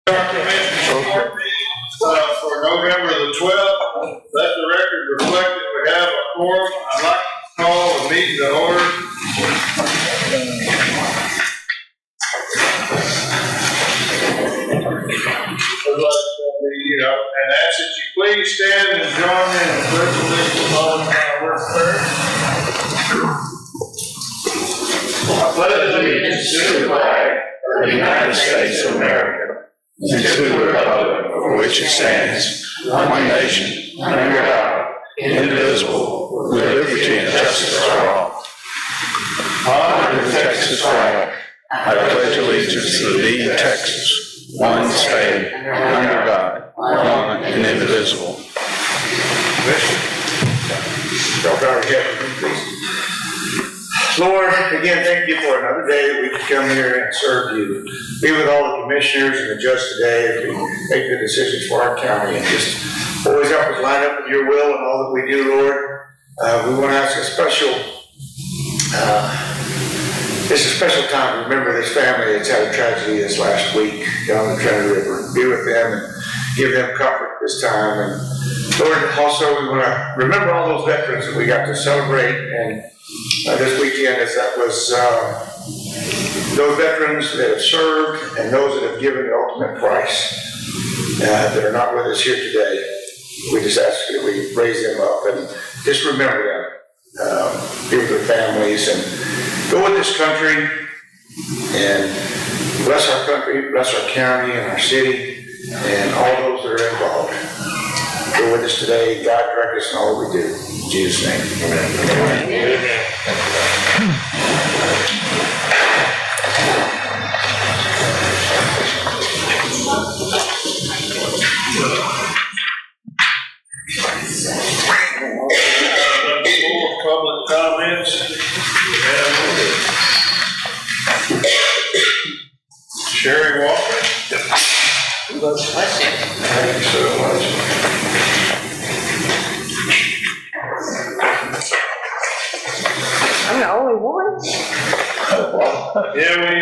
For November the 12th, let the record reflect that we have a quorum. I'd like to call the meeting to order. And ask that you please stand and join me in the pledge of allegiance all the time. I pledge allegiance to the flag of the United States of America and to the republic for which it stands, one nation, under God, indivisible, with liberty and justice for all. Honor the Texas flag. I pledge allegiance to thee, Texas, one state, under God, one and indivisible. Lord, again, thank you for another day that we can come here and serve you. Be with all the commissioners and the judge today as we make the decisions for our county, and just always help us line up with your will and all that we do, Lord. We want to ask a special, it's a special time to remember this family that's had a tragedy this last week down the Trinity River. Be with them and give them comfort this time. And Lord, also we want to remember all those veterans that we got to celebrate and this weekend, as that was those veterans that have served and those that have given the ultimate price that are not with us here today. We just ask that we raise them up and just remember them, be with their families, and go with this country and bless our country, bless our county and our city and all those that are involved. Go with us today, God direct us in all we do. In Jesus' name, amen. Amen. Public comments. Sherry Walker. Thank you so much. I'm the only one. Yeah, we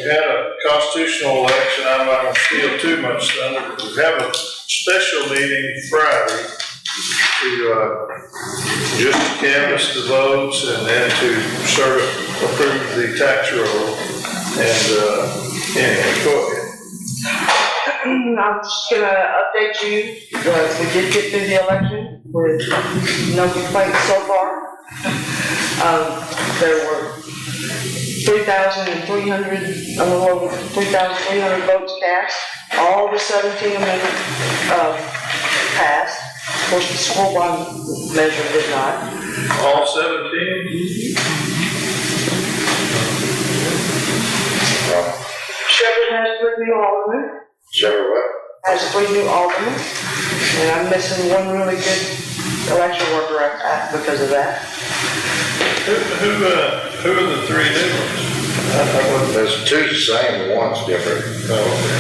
had a constitutional election. I'm not going to steal too much thunder, but we have a special meeting Friday to just canvass the votes and then to approve the tax roll. And anyway, go ahead. I'm just going to update you. We did get through the election with no complaints so far. There were 3,300, a little over 3,300 votes cast. All the 17 amendments passed. Of course, the school bond measure did not. All 17? Shepherd has 3 new aldermen. Shepherd what? Has 3 new aldermen. And I'm missing one really good election worker because of that. Who are the 3 new ones? There's 2 the same, but one's different.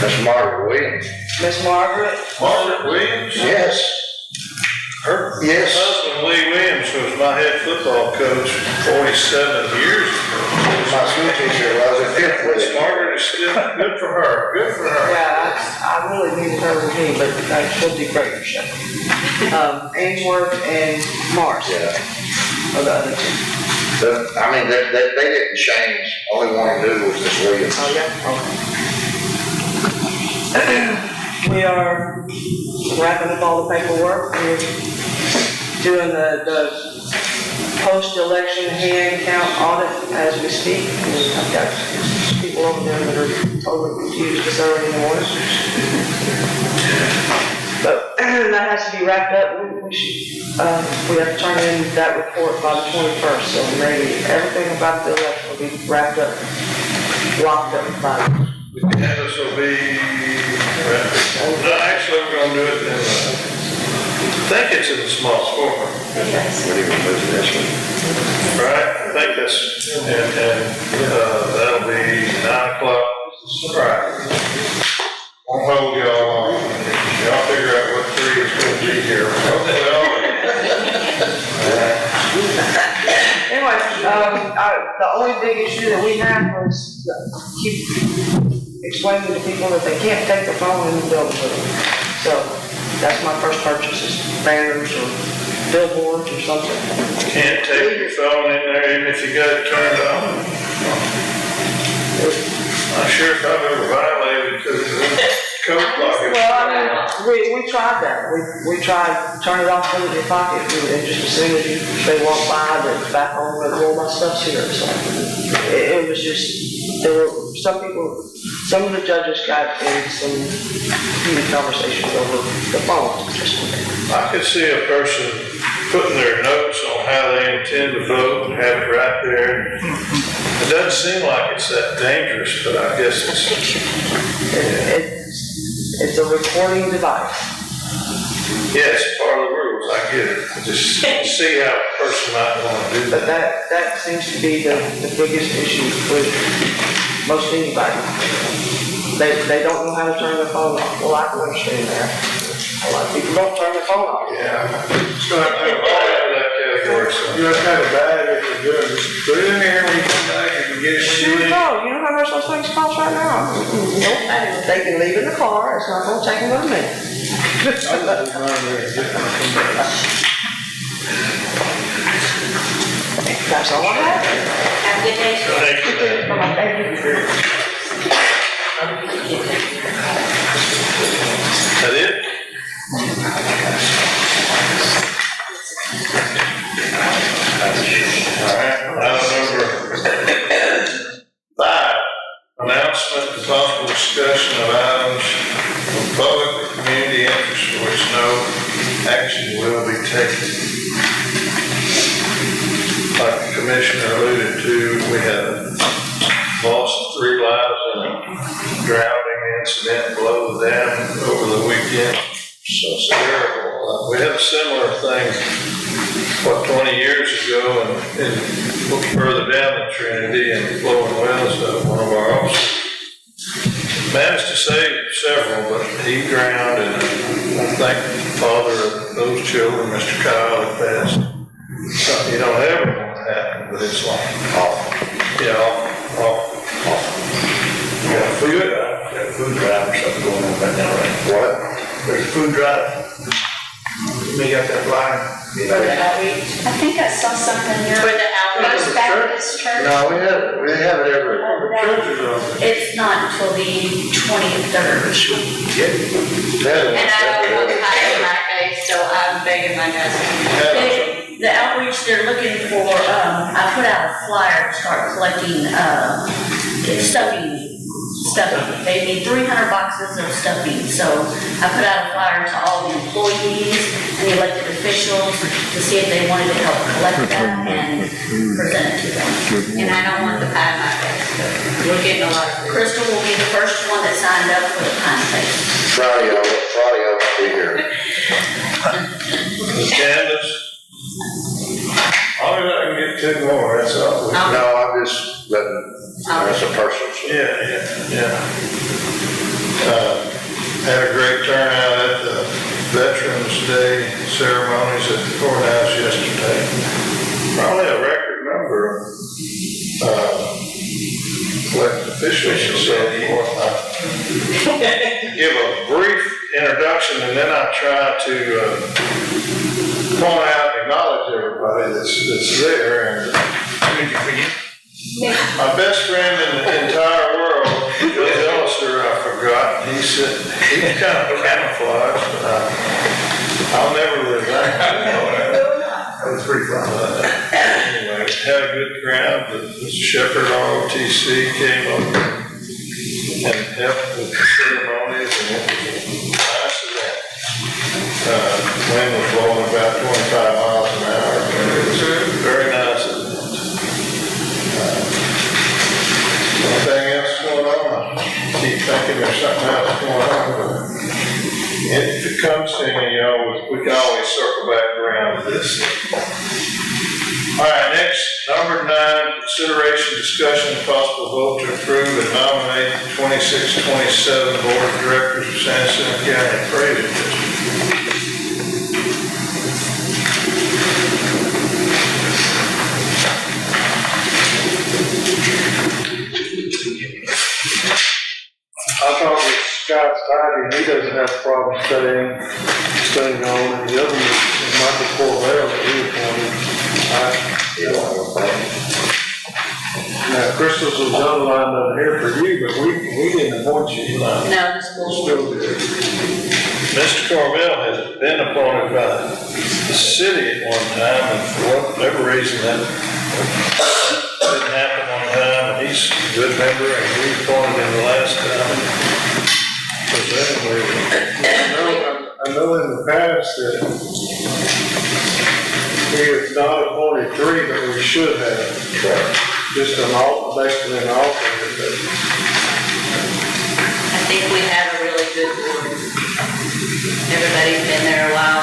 That's Margaret Williams. Miss Margaret. Margaret Williams? Yes. Her yes. husband, Lee Williams, was my head football coach 47 years ago. My school teacher was at 5th Miss Margaret is still good for her. Good for her. Yeah, I really needed her with me, but she'll do great for Shepherd. Ainsworth and Mars are the other 2. I mean, they didn't change. Only one new was Miss Williams. Oh, yeah? Okay. We are wrapping up all the paperwork. We're doing the post-election hand count audit as we speak. And I've got people over there that are totally confused this early in the morning. But that has to be wrapped up. We have to turn in that report by the 21st. So maybe everything about the election will be wrapped up, locked up by then. The canvas will be, actually we're going to do it in, I think it's in the small score. Right? I think that's, and that'll be 9 o'clock Friday. Won't hold y'all long. Y'all figure out what 3 is going to be here. Anyway, the only big issue that we had was explaining to people that they can't take their phone in the building with them. So that's my first purchase, is banners or billboards or something. Can't take your phone in there even if you got it turned on. Not sure if I've ever violated because of the code block. Well, I mean, we tried that. We tried turn it off in your pocket, and just as soon as they walk by, they're back on, but all my stuff's here. So it was just, there were some people, some of the judges got in some heated conversations over the phone. I could see a person putting their notes on how they intend to vote and have it right there. It doesn't seem like it's that dangerous, but I guess it's a recording device. Yes, part of the rules, I get it. Just see how a person might want to do But that. that seems to be the biggest issue with most anybody. They don't know how to turn their phone off. Well, I can understand that. A lot of people don't turn their phone off. Yeah. So I have all of that category, so. You know, it's kind of bad if you're good, just put it in there when you come back, you can get it when you Sure, leave. no, you know how much those things cost right now? Nope, they can leave in the car, it's not gonna take them with me. I'll just run there and get it when I come back. That's all I have. Have a good day. Thank you. Bye-bye. Thank you. Is that it? All right, item number 5, announcement and possible discussion of items of public or community interest for which no action will be taken. Like the commissioner alluded to, we had lost 3 lives in a drowning incident below the dam over the weekend. So it's terrible. We had a similar thing, 20 years ago, and further down the Trinity and Flowing Wells, one of our officers managed to save several, but he drowned, and I think the father of those children, Mr. Kyle, had passed. Something you don't ever want to happen, but it's like awful. Yeah, awful. You got a food drive or something going on right now, right? What? There's a food drive. We got that flyer. For the outreach. I think I saw something there. For the outreach. First Baptist Church. No, we have it every. Churches are on. It's not until the 23rd. Yeah. And I don't want to hide my face, so I'm begging my husband. The outreach, they're looking for, I put out a flyer to start collecting, stuffing. They need 300 boxes of stuffing, so I put out a flyer to all the employees and the elected officials to see if they wanted to help collect that and present it to them. And I don't want the pie in my face, but we're getting a lot of. Crystal will be the first one that signed up for the pie face. Friday I'll be here. Candace? Only I can get 2 more, that's all. No, I'm just letting, that's a personal. Yeah. Had a great turnout at the Veterans Day ceremonies at the courthouse yesterday. Probably a record number of elected officials and so forth. I give a brief introduction and then I try to point out and acknowledge everybody that's there. And my best friend in the entire world, Bill Elliser, I forgot. He's kind of camouflaged, but I'll never live that. That was pretty fun. Anyway, had a good crowd. The Shepherd ROTC came over and helped with the ceremonies, and it was a nice event. Wind was blowing about 25 miles an hour, but it was a very nice event. Anything else going on? I keep thinking there's something else going on, but if it comes to me, we can always circle back around to this. All right, next, number 9, consideration, discussion, and possible vote to approve and nominate the 26-27 Board of Directors of San Jacinto County Appraisal District. Now, Crystal's was underlined over here for you, but we didn't appoint you. No, this board. Still did. Mr. Corvell has been appointed by the city at one time, and for whatever reason that didn't happen one time, and he's a good member, and we appointed him the last time. I know in the past that we have not appointed three, but we should have. Just basically an alternate. I think we have a really good board. Everybody's been there a while.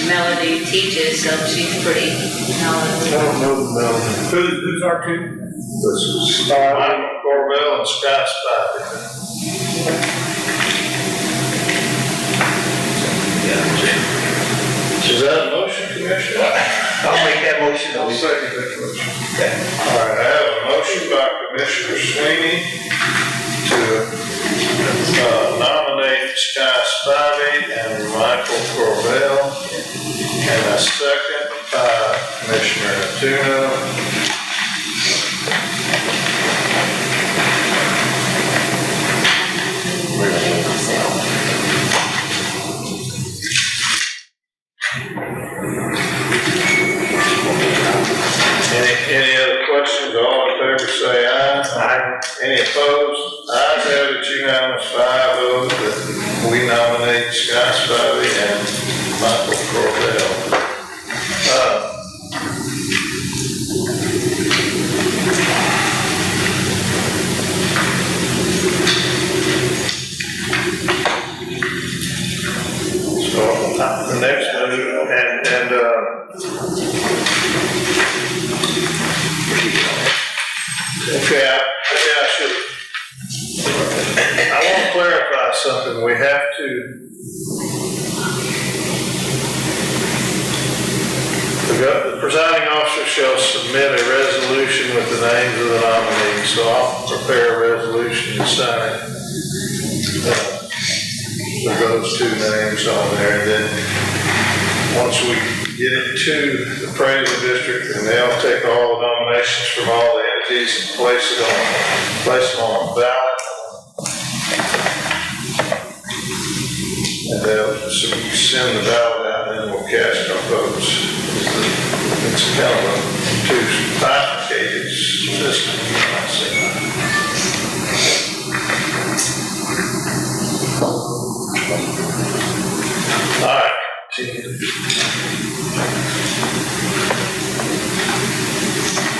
Melody teaches, so she's pretty I knowledgeable. don't know the Melvin. Who's our two? Michael Corvell and Scott Spivey. Is that a motion, Commissioner? I'll make that motion. I'll second that motion. All right, I have a motion by Commissioner Sweeney to nominate Scott Spivey and Michael Corvell, and a second by Commissioner Tuno. Any other questions? All in favor say aye. Aye. Any opposed? Ayes have it, unanimous, 5-0, that we nominate Scott Spivey and Michael Corvell. So the next one, okay, I want to clarify something. We have to, the presiding officer shall submit a resolution with the names of the nominees, so I'll prepare a resolution and sign it. With those two names on there, and then once we get it to the appraisal district, and they'll take all the nominations from all the entities and place them on a ballot. And they'll send the ballot out, and then we'll cast our votes. It's kind of a two-bifurcated system, you might say. All right.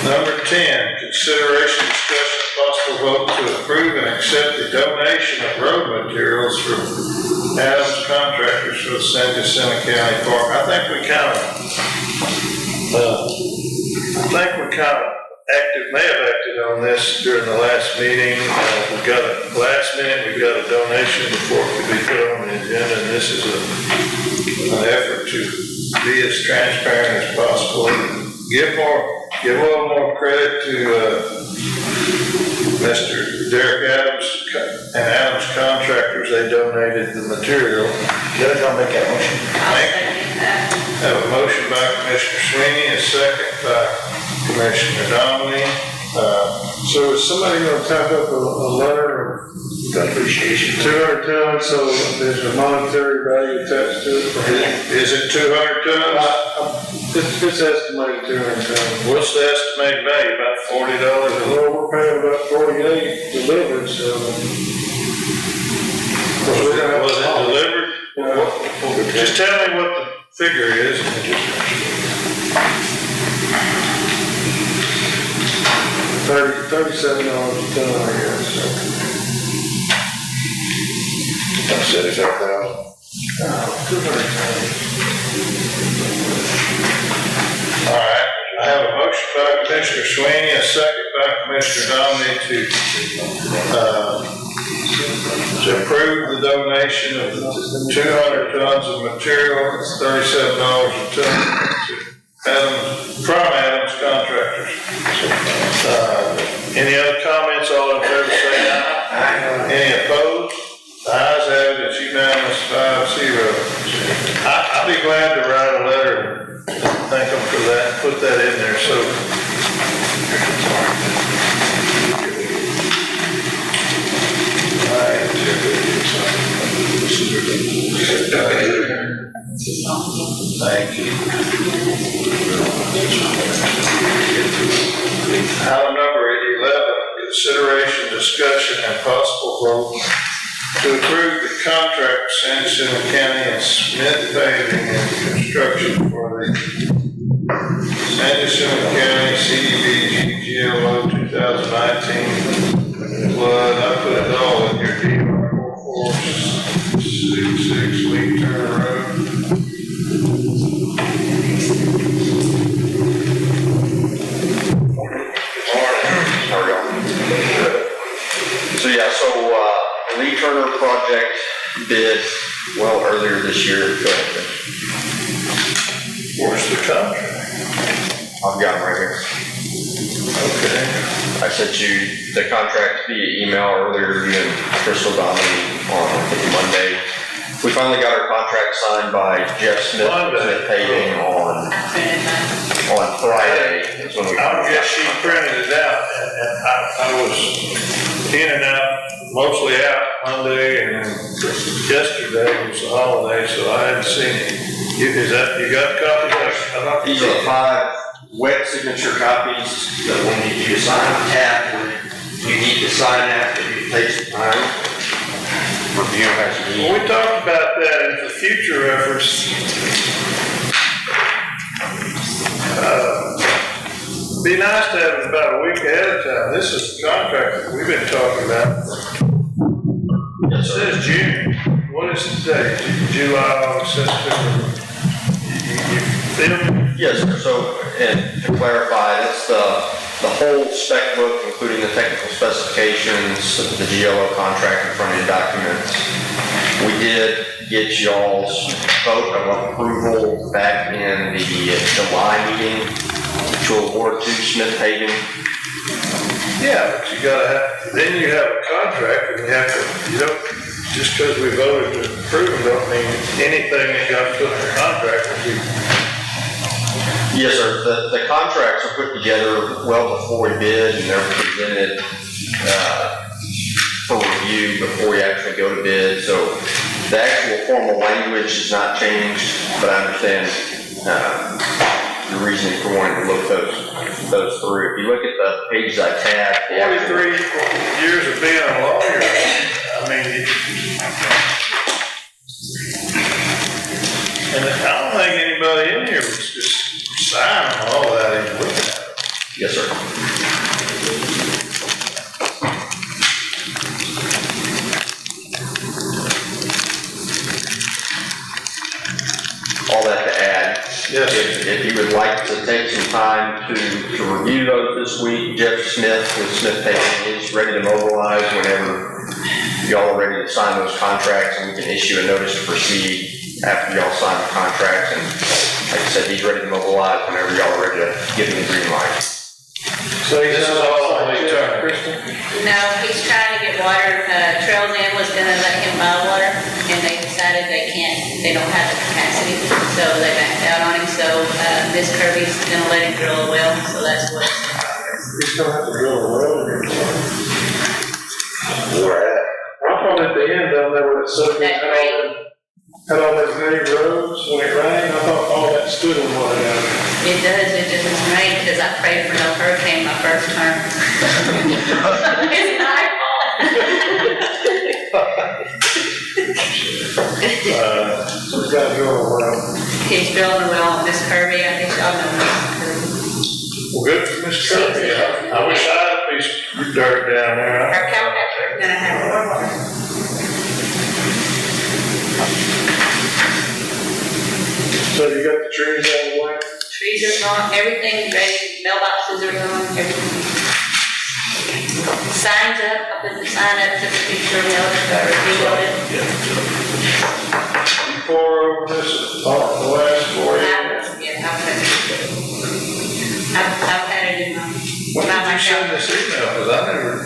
Number 10, consideration, discussion, possible vote to approve and accept the donation of road materials from Adams Contractors for the San Jacinto County Park. I think we kind of may have acted on this during the last meeting. We got a last minute, we got a donation before it could be put on the agenda, and this is an effort to be as transparent as possible. Give a little more credit to Mr. Derek Adams and Adams Contractors. They donated the material. Judge, I'll make that motion. Have a motion by Commissioner Sweeney, a second by Commissioner Donnelly. So is somebody gonna type up a letter of Appreciation. 200 tons, so there's a monetary value attached to it? Is it 200 tons? It's estimated 200 tons. What's the estimated value? About $40 a load? Well, we're paying about 48 delivered, so. Was it delivered? Just tell me what the figure is. $37 a ton, I guess. About 75,000. 200 tons. All right, I have a motion by Commissioner Sweeney, a second by Commissioner Donnelly to approve the donation of 200 tons of material, it's $37 a ton, from Adams Contractors. Any other comments? All in favor say aye. Aye. Any opposed? The ayes have it, it's unanimous, 5-0. I'll be glad to write a letter and thank them for that, put that in there, so. Thank you. Item number 11, consideration, discussion, and possible vote to approve the contract with San Jacinto County and Smith Paving and Construction for the San Jacinto County CDBG GLO 2019 flood. I put it all in here, DR 4466 Lee Turner Road. So yeah, the Lee Turner project bid well earlier this year. Where's the contract? I've got it right here. Okay. I sent you the contract via email earlier, you and Crystal Dominic on Monday. We finally got our contract signed by Jeff Smith, Smith Paving on Friday. That's when we. I guess she printed it out, and I was in and out, mostly out Monday, and then yesterday was the holiday, so I hadn't seen it. You got copies? These are 5 wet signature copies that we'll need you to sign on tap. You need to sign after you take some time. Review as you need. Well, we talked about that as a future reference. Be nice to have it about a week ahead of time. This is the contract that we've been talking about. It says June. What is the date? July, August, September. You feel me? Yes, sir. So, and to clarify, that's the whole spec book, including the technical specifications, the GLO contract in front of your documents. We did get y'all's vote of approval back in the July meeting to award to Smith Paving. Yeah, but you gotta have, then you have a contract, and you don't, just because we voted to approve them, don't mean anything that got put in the contract will be. Yes, sir. The contracts are put together well before we bid, and they're presented for review before we actually go to bid. So the actual formal language has not changed, but I understand the reasoning for wanting to look those through. If you look at the pages I tabbed, 43 years of being a lawyer, I mean, and I don't think anybody in here was just signing all that and looking at it. yes, sir. All that to add. Yes. If you would like to take some time to review those this week, Jeff Smith with Smith Paving is ready to mobilize whenever y'all are ready to sign those contracts, and we can issue a notice to proceed after y'all sign the contracts. And like I said, he's ready to mobilize whenever y'all are ready to give him the green light. So this is all on Lee Turner. No, he's trying to get water, Trails End was gonna let him buy water, and they decided they don't have the capacity, so they backed out on him, so, Miss Kirby's gonna let him drill a well, so that's what. We still have to drill a well here. Where at? I thought at the end down there where it said That grade. had all those green roads when it rained, I thought all that stood in water down there. It does, it just is rain, because I prayed for no hurricane my first term. It's my fault. So we got to drill a well. He's drilling a well, Miss Kirby, I think y'all know Miss Kirby. Well, good for Miss Kirby. I wish I had a piece of dirt down there. Our cow patcher's gonna have more water. So you got the trees out of the way? Trees are gone, everything's ready, mailboxes are gone, everything. Signs up, I put the sign up, took a picture of it, reloaded it. You pour over this, the last 4 years. Yeah, I've had it in When my. did you send this email? Because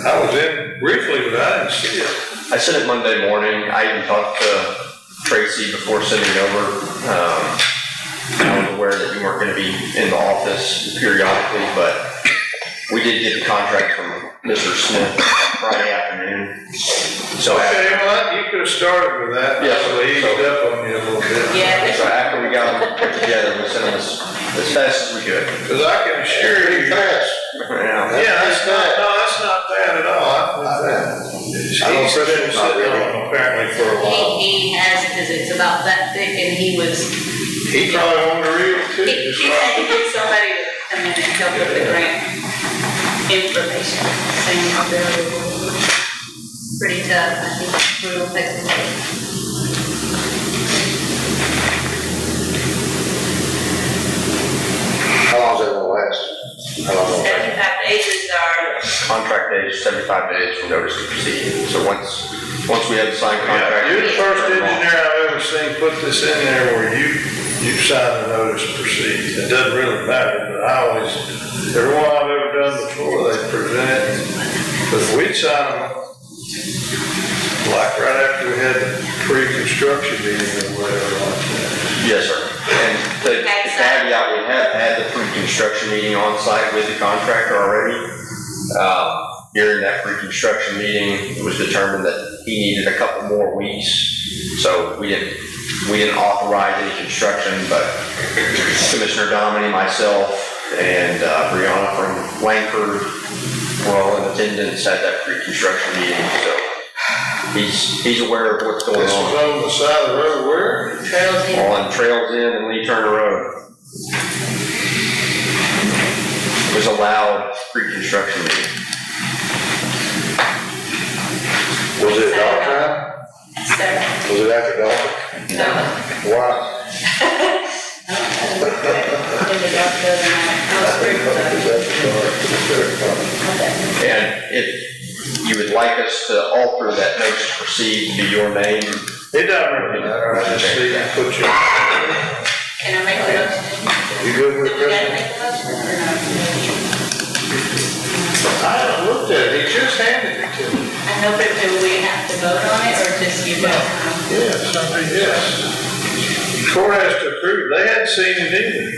I was in briefly, but I didn't see it. I sent it Monday morning. I even talked to Tracy before sending it over. I was aware that you weren't going to be in the office periodically, but we did get the contract from Mr. Smith Friday afternoon. So Okay, well, you could have started with that. Yes, So eased so- up on you a little bit. Yeah, So after we got them put together, we sent them as fast as we could. Cause I can assure you. Yeah. Yeah, that's not bad at all. He's been sitting on them apparently for a while. he has, because it's about that thick, and he Probably wanted to read it too. he had to get somebody to come in and help with the grant information. Saying how they're pretty tough, I think we will take them. How long is that gonna last? How long is that? 75 days is our, Contract days, 75 days from notice to proceed. So once we have the signed Yeah, contract. you're the first engineer I've ever seen put this in there where you signed the notice to proceed. It doesn't really matter, but everyone I've ever done before, they present it. But we'd sign them like right after we had the pre-construction meeting or whatever like that. Yes, sir. And the caveat, we have had the pre-construction meeting on site with the contractor already. During that pre-construction meeting, it was determined that he needed a couple more weeks. So we didn't authorize any construction, but Commissioner Dominy, myself, and Brianna from Langford were all in attendance at that pre-construction meeting. So he's aware of what's going This was on. on the side of the road where? trails in. On Trails Inn and Lee Turner Road. It was a loud pre-construction meeting. Was it dark time? So, Was it after dark? no. Why? In the dark the other night. I was pretty close. And if you would like us to alter that notice to proceed to be your name, It doesn't really matter, I just see you put your. Can I make a motion? You good Do with we gotta it? make a motion or not? I haven't looked at it, he just handed it to me. I know, but do we have to vote on it, or just you vote? Yes. Court has to approve, they hadn't seen it either.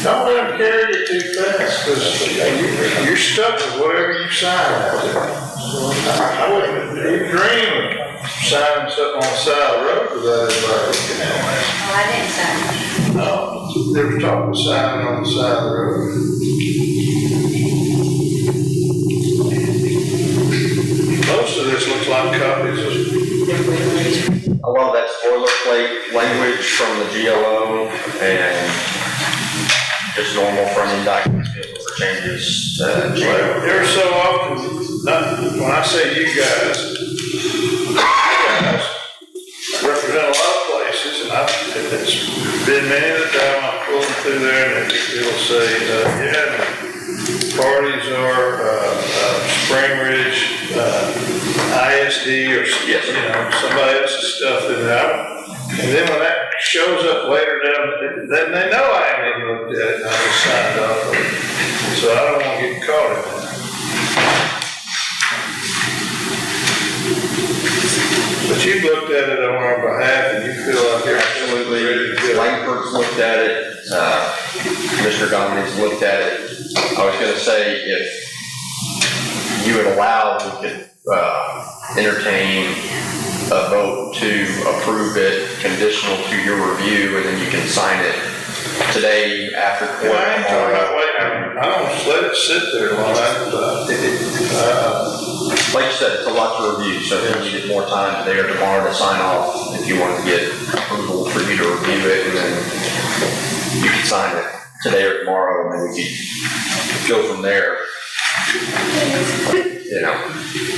Don't let them carry it too fast, because you're stuck with whatever you sign out there. I wouldn't even dream of signing something on the side of the road without everybody looking at it. Oh, I didn't sign. No, they were talking about signing on the side of the road. Most of this looks like copies of, a lot of that's boilerplate language from the GLO and just normal front-end documents for changes to GLO. every so often, when I say you guys represent a lot of places, and it's been many of the time I'm pulling through there and it'll say, yeah, parties are, Spring Ridge, ISD or, somebody else's stuff in there. And then when that shows up later down, then they know I ain't even looked at it and I just signed off on it. So I don't want to get caught in that. But you've looked at it on our behalf and you feel like you're Absolutely. ready to go. Langford's looked at it, Commissioner Dominic's looked at it. I was gonna say, if you would allow, we could, entertain a vote to approve it conditional to your review, and then you can sign it today after Yeah, court. I ain't talking about waiting, I don't just let it sit there while Like you said, it's a lot to review, so if you needed more time today or tomorrow to sign off, if you wanted to get approval for you to review it, and then you could sign it today or tomorrow, and then we could go from there. You know,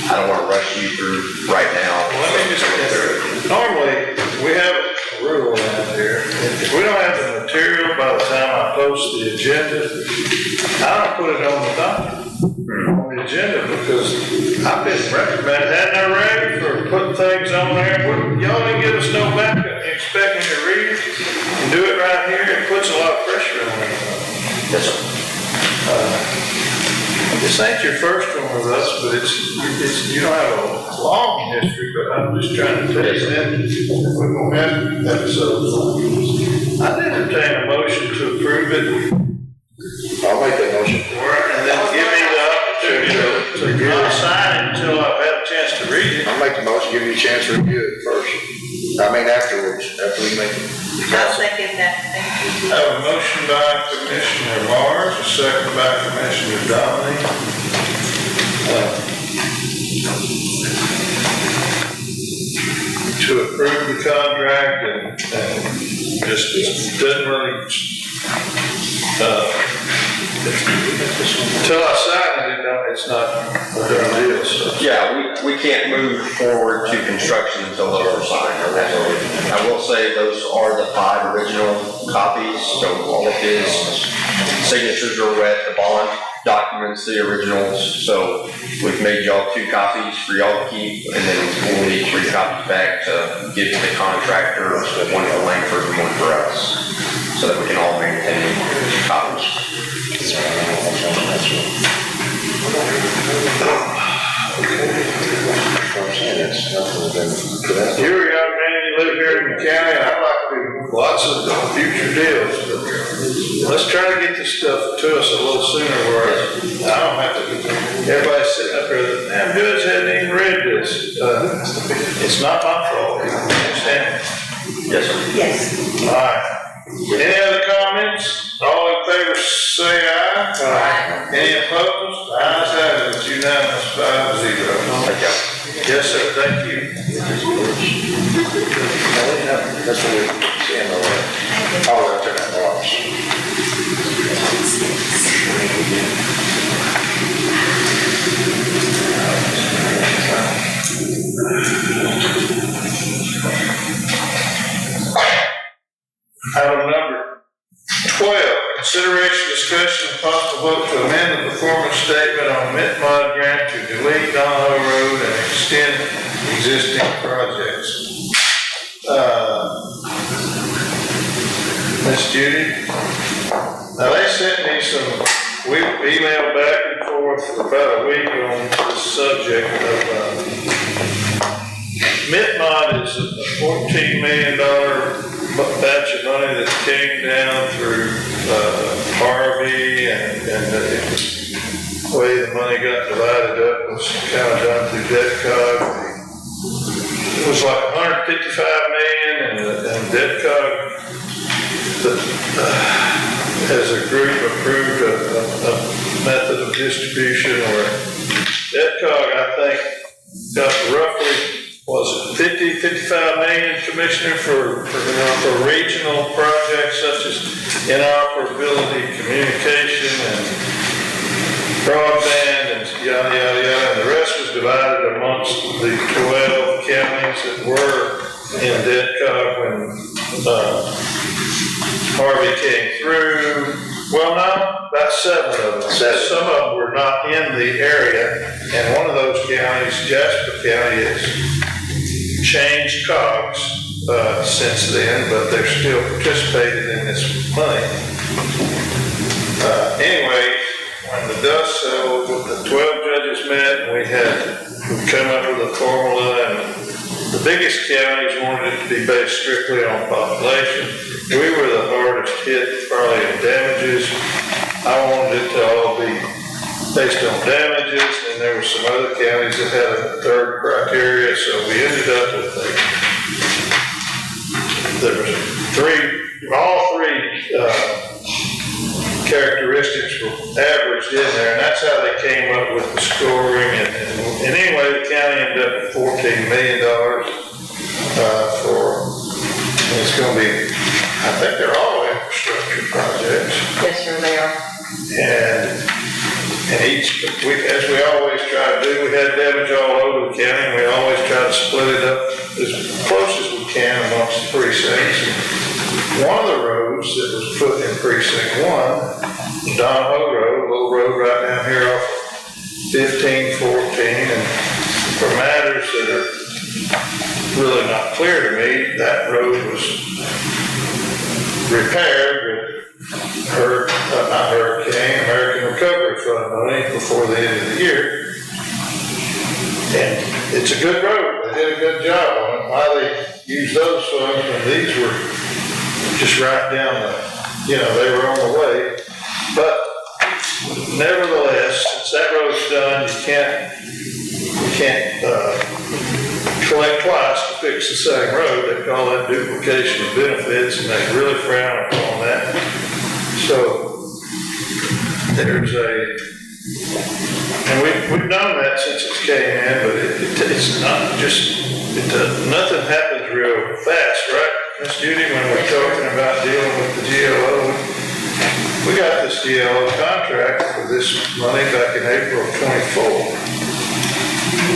I don't wanna rush you through right now. Let me just get there. Normally, we have a rule around here. If we don't have the material by the time I post the agenda, I don't put it on the document, on the agenda, because I've been recommended, hadn't I ready for putting things on there? Y'all didn't give us no backup, expecting to read it and do it right here. It puts a lot of pressure on it. Yes, sir. This ain't your first one with us, but it's, you don't have a long history, but I'm just trying to tell you that we're gonna have episodes like this. I'd entertain a motion to approve it, I'll make that motion. and give you a chance to review it first. I mean, afterwards, after we make it. I'll second that, thank you. I have a motion by Commissioner Mars, a second by Commissioner Donnelly. To approve the contract and just doesn't really, until I sign it, it's not a done deal, so. Yeah, we can't move forward to construction until those are signed. I will say those are the 5 original copies, so all of his signatures are wet, the bond documents, the originals, so we've made y'all 2 copies for y'all to keep, and then we'll need 3 copies back to give to the contractor, one for Langford and one for us, so that we can all maintain copies. You're a young man, you live here in the county, and I'd like to do lots of future deals, but let's try to get this stuff to us a little sooner where I don't have to, everybody's sitting up there, damn judge hadn't even read this. It's not my fault, you understand? Yes, sir. Yes. All right. Any other comments? All in favor say aye. Aye. Any opposed? Ayes have it, it's unanimous, 5-0. Thank you. Yes, sir, thank you. That's what we see in the way. Oh, that's in that box. Item number 12, consideration, discussion, and possible vote to amend the performance statement on Mint-Mod grant to delete Donahoe Road and extend existing projects. Miss Judy? Now, they sent me we emailed back and forth for about a week on the subject of, Mint-Mod is a $14 million batch of money that came down through Harvey, and the way the money got divided up was kind of done through DebtCog. It was like $155 million, and DebtCog as a group approved a method of distribution where DebtCog, I think, got roughly, was it 55 million, Commissioner, for regional projects such as interoperability, communication, and broadband, and yada, yada, yada. And the rest was divided amongst the 12 counties that were in DebtCog when Harvey came through. Well, no, about 7 of them. Some of them were not in the area, and one of those counties, Jasper County, has changed COGS since then, but they're still participating in this money. Anyway, when the dust settled, the 12 judges met, and we come up with a formula, and the biggest counties wanted it to be based strictly on population. We were the hardest hit, probably in damages. I wanted it to all be based on damages, and there were some other counties that had a third criteria, so we ended up with there was all three characteristics were averaged in there, and that's how they came up with the scoring. And anyway, the county ended up with $14 million and it's going to be, I think they're all infrastructure projects. Yes, sir, they are. And each, as we always try to do, we had damage all over the county, and we always try to split it up as close as we can amongst the precincts. And one of the roads that was put in precinct 1, Donahoe Road, a little road right down here off 1514, and for matters that are really not clear to me, that road was repaired with American Recovery Fund money before the end of the year. And it's a good road. They did a good job on it. Why they used those funds when these were just right down they were on the way. But nevertheless, since that road's done, you can't collect twice to fix the same road. They call that duplication of benefits, and they really frown upon that. So there's and we've known that since it came in, but it's not just, nothing happens real fast, right, Miss Judy, when we're talking about dealing with the GLO? We got this GLO contract for this money back in April of '24.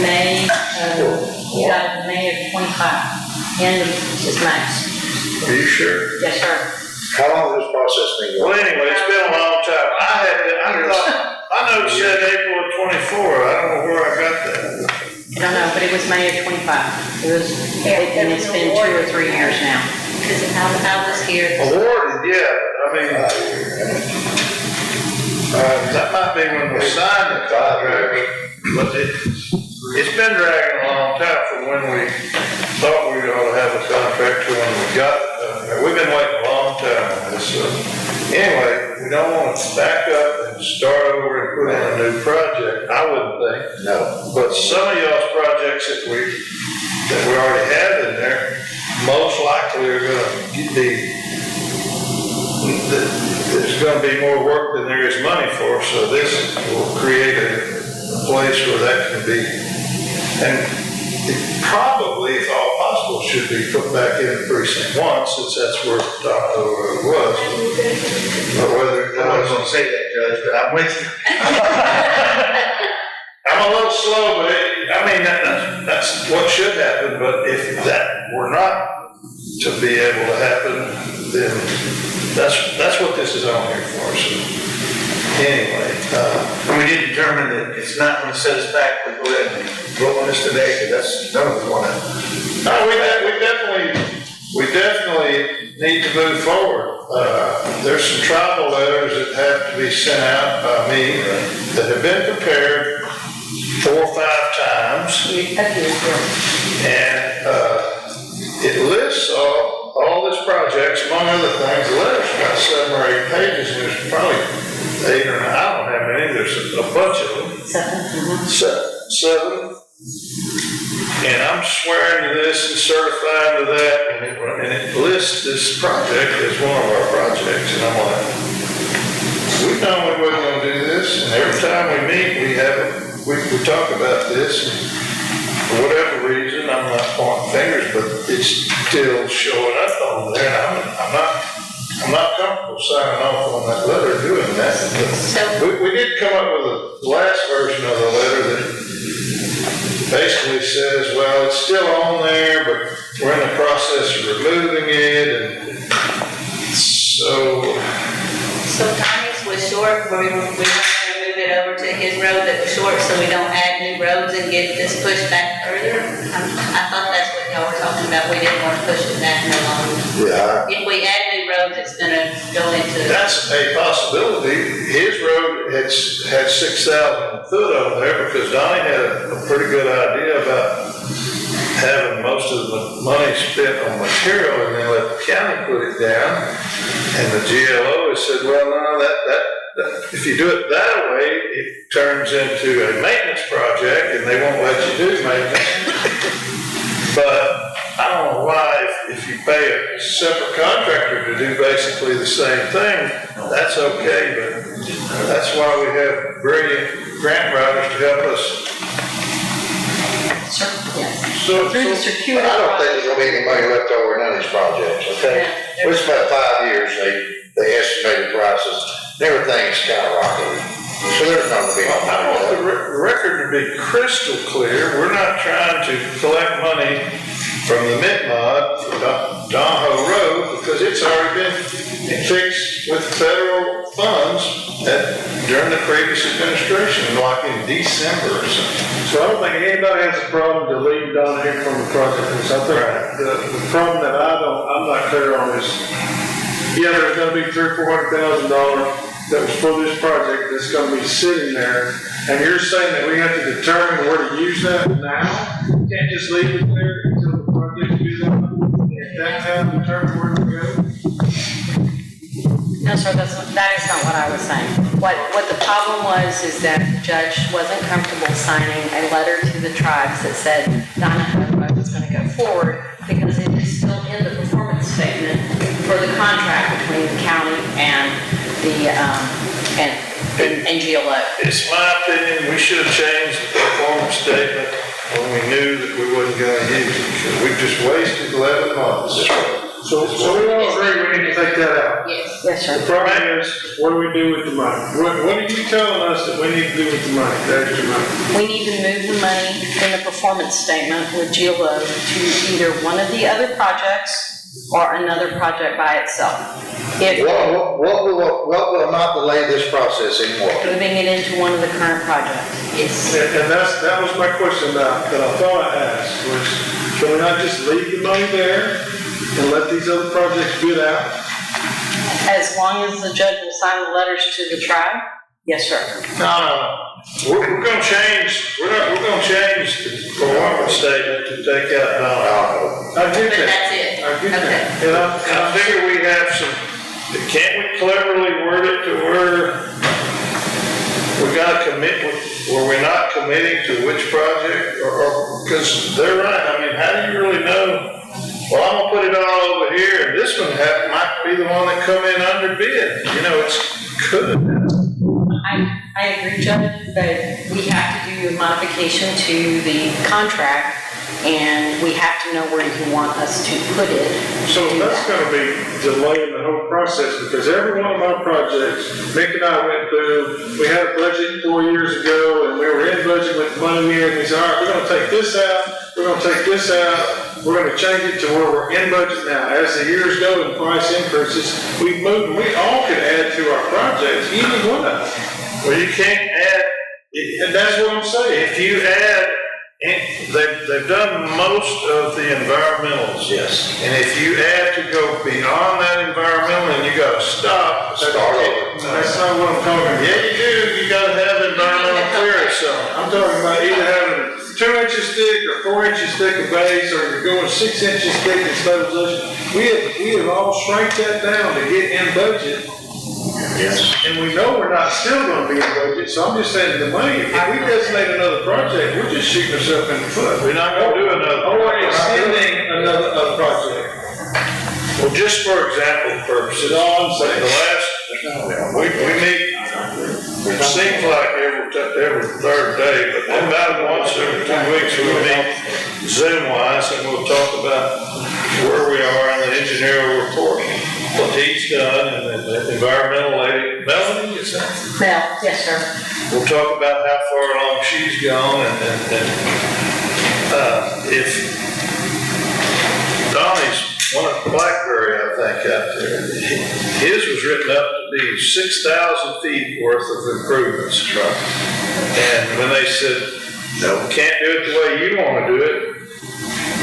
May, you got it May of 25, end of this month. Are you sure? Yes, sir. How long does this process need? Well, anyway, it's been a long time. I know it said April of '24. I don't know where I got that. I don't know, but it was May of 25. It was, and it's been 2 or 3 years now. Because I was here. Awarded, yeah, I mean, that might be when we signed the contract, but it's been dragging a long time from when we thought we ought to have a contract to when we got the contract. We've been waiting a long time on this, so anyway, we don't want to back up and start over and put in a new project, I wouldn't think. No. But some of y'all's projects that we already have in there, most likely are gonna be, there's gonna be more work than there is money for, so this will create a place where that can be, and it probably, if all possible, should be put back in precinct 1, since that's where Tahoe Road was. But whether, I wasn't gonna say that, Judge, but I'm with you. I'm a little slow, but that's what should happen, but if that were not to be able to happen, then that's what this is on here for, so anyway. And we did determine that it's not gonna set us back, we go ahead and vote on this today, because that's, none of us wanna. No, we definitely need to move forward. There's some tribal letters that have to be sent out by me that have been prepared 4 or 5 times. And it lists all these projects, among other things. The letter's got 7 or 8 pages, and there's probably 8 or 9, I don't have many, there's a bunch of them. 7. And I'm swearing to this and certifying to that, and it lists this project as one of our projects, and I'm like, we know we wasn't gonna do this, and every time we meet, we talk about this, and for whatever reason, I'm not pointing fingers, but it's still showing up on there, and I'm not comfortable signing off on that letter doing that. But we did come up with the last version of the letter that basically says, well, it's still on there, but we're in the process of removing it, and so Tommy's was short, we were going to move it over to his road that was short, so we don't add new roads and get this pushed back further. I thought that's what y'all were talking about, we didn't want to push it back no longer. Yeah. If we add new roads, it's gonna go into. that's a possibility. His road had 6,000 foot on there because Donnie had a pretty good idea about having most of the money spent on material and then let the county put it down. And the GLO has said, well, no, that if you do it that way, it turns into a maintenance project and they won't let you do maintenance. But I don't know why, if you pay a separate contractor to do basically the same thing, that's okay, but that's why we have brilliant grant writers to help us. Through the circuitous. I don't think there's gonna be any money left over in none of these projects, okay? It's about 5 years, they estimated prices, and everything's skyrocketed. So there's not gonna be no I money want the left. record to be crystal clear. We're not trying to collect money from the MITMOD for Tahoe Road because it's already been fixed with federal funds during the previous administration, like in December or something. So I don't think anybody has a problem deleting down here from the project. I think the problem that I'm not clear on is, yeah, there's gonna be $300,000 or $400,000 that was for this project that's gonna be sitting there. And you're saying that we have to determine where to use that now? Can't just leave it there until the project is done? At that time, determine where to go? No, sir, that is not what I was saying. What the problem was is that the judge wasn't comfortable signing a letter to the tribes that said Donahoe Road forward because it is still in the performance statement for the contract between the county and the, and GLO. It's my opinion, we should have changed the performance statement when we knew that we wasn't gonna use it, because we just wasted 11 months. So we all agree we need to take that out. Yes. Yes, sir. The problem is, what do we do with the money? What are you telling us that we need to do with the money, the extra money? We need to move the money in the performance statement with GLO to either one of the other projects or another project by itself. If What will not delay this process anymore? moving it into one of the current projects. Yes. And that was my question that I thought I asked, was, can we not just leave the money there and let these other projects bid out? As long as the judge will sign the letters to the tribe? Yes, sir. No. We're gonna change, we're gonna change the performance statement to take out dollars. I get But that. that's it. I get Okay. that. And I figure we have some, can't we cleverly word it to where we gotta commit, where we're not committing to which project, or, because they're right, I mean, how do you really know? Well, I'm gonna put it all over here, and this one might be the one that come in under bid, you know, it's good. I agree, Judge, but we have to do a modification to the contract, and we have to know where you want us to put it. so that's gonna be delaying the whole process, because every one of our projects, Mick and I went through, we had a budget 4 years ago, and we were in budget with the money here, and we said, all right, we're gonna take this out, we're gonna take this out, we're gonna change it to where we're in budget now. As the years go and price increases, we move, we all can add to our projects, either one of them. Well, you can't add, And that's what I'm saying. if you add, they've done most of the environmentals. Yes. And if you add to go beyond that environmental, then you gotta stop. Start over. That's not what I'm talking about. Yeah, you do, you gotta have environmental clearance on. I'm talking about either having 2 inches thick or 4 inches thick of base, or you're going 6 inches thick in stabilization. We have all shrank that down to get in budget. Yes. And we know we're not still gonna be in budget, so I'm just saying the money, if we designate another project, we're just shooting ourselves in the foot. We're not gonna do another. Or extending another project. Well, just for example purposes, That's all I'm saying. the last, we meet, it seems like every third day, but about once every 2 weeks, we'll meet Zoom wise, and we'll talk about where we are in the engineering report, what he's done, and the environmental lady, Melanie, is that? Well, yes, sir. We'll talk about how far along she's gone, and if Donnie's one of Blackberry, I think, out there, his was written up to be 6,000 feet worth of improvements. And when they said, no, we can't do it the way you want to do it,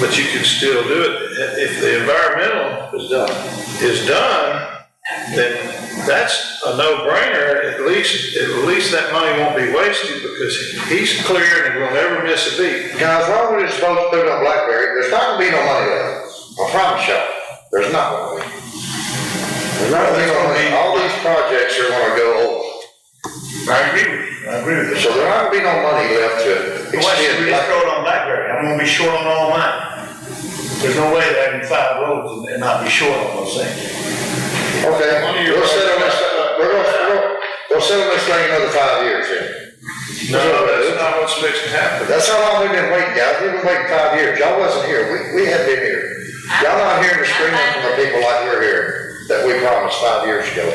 but you can still do it. If the environmental is done, then that's a no-brainer. At least that money won't be wasted, because he's clear and will never miss a beat. Guys, why would it supposed to do it on Blackberry? There's not gonna be no money left. I promise you, there's not gonna be. There's not gonna be no money. All these projects are gonna go over. I agree with you. So there's not gonna be no money left to Why should we extend. just throw it on Blackberry? I'm gonna be short on all mine. There's no way that having 5 roads and not be short on those things. Okay, we'll sit on this, we'll sit on this thing another 5 years then. No, that's not what's fixing to happen. That's how long we've been waiting, guys. We've been waiting 5 years. Y'all wasn't here. We have been here. Y'all not hearing the screaming from the people like we're here that we promised 5 years ago.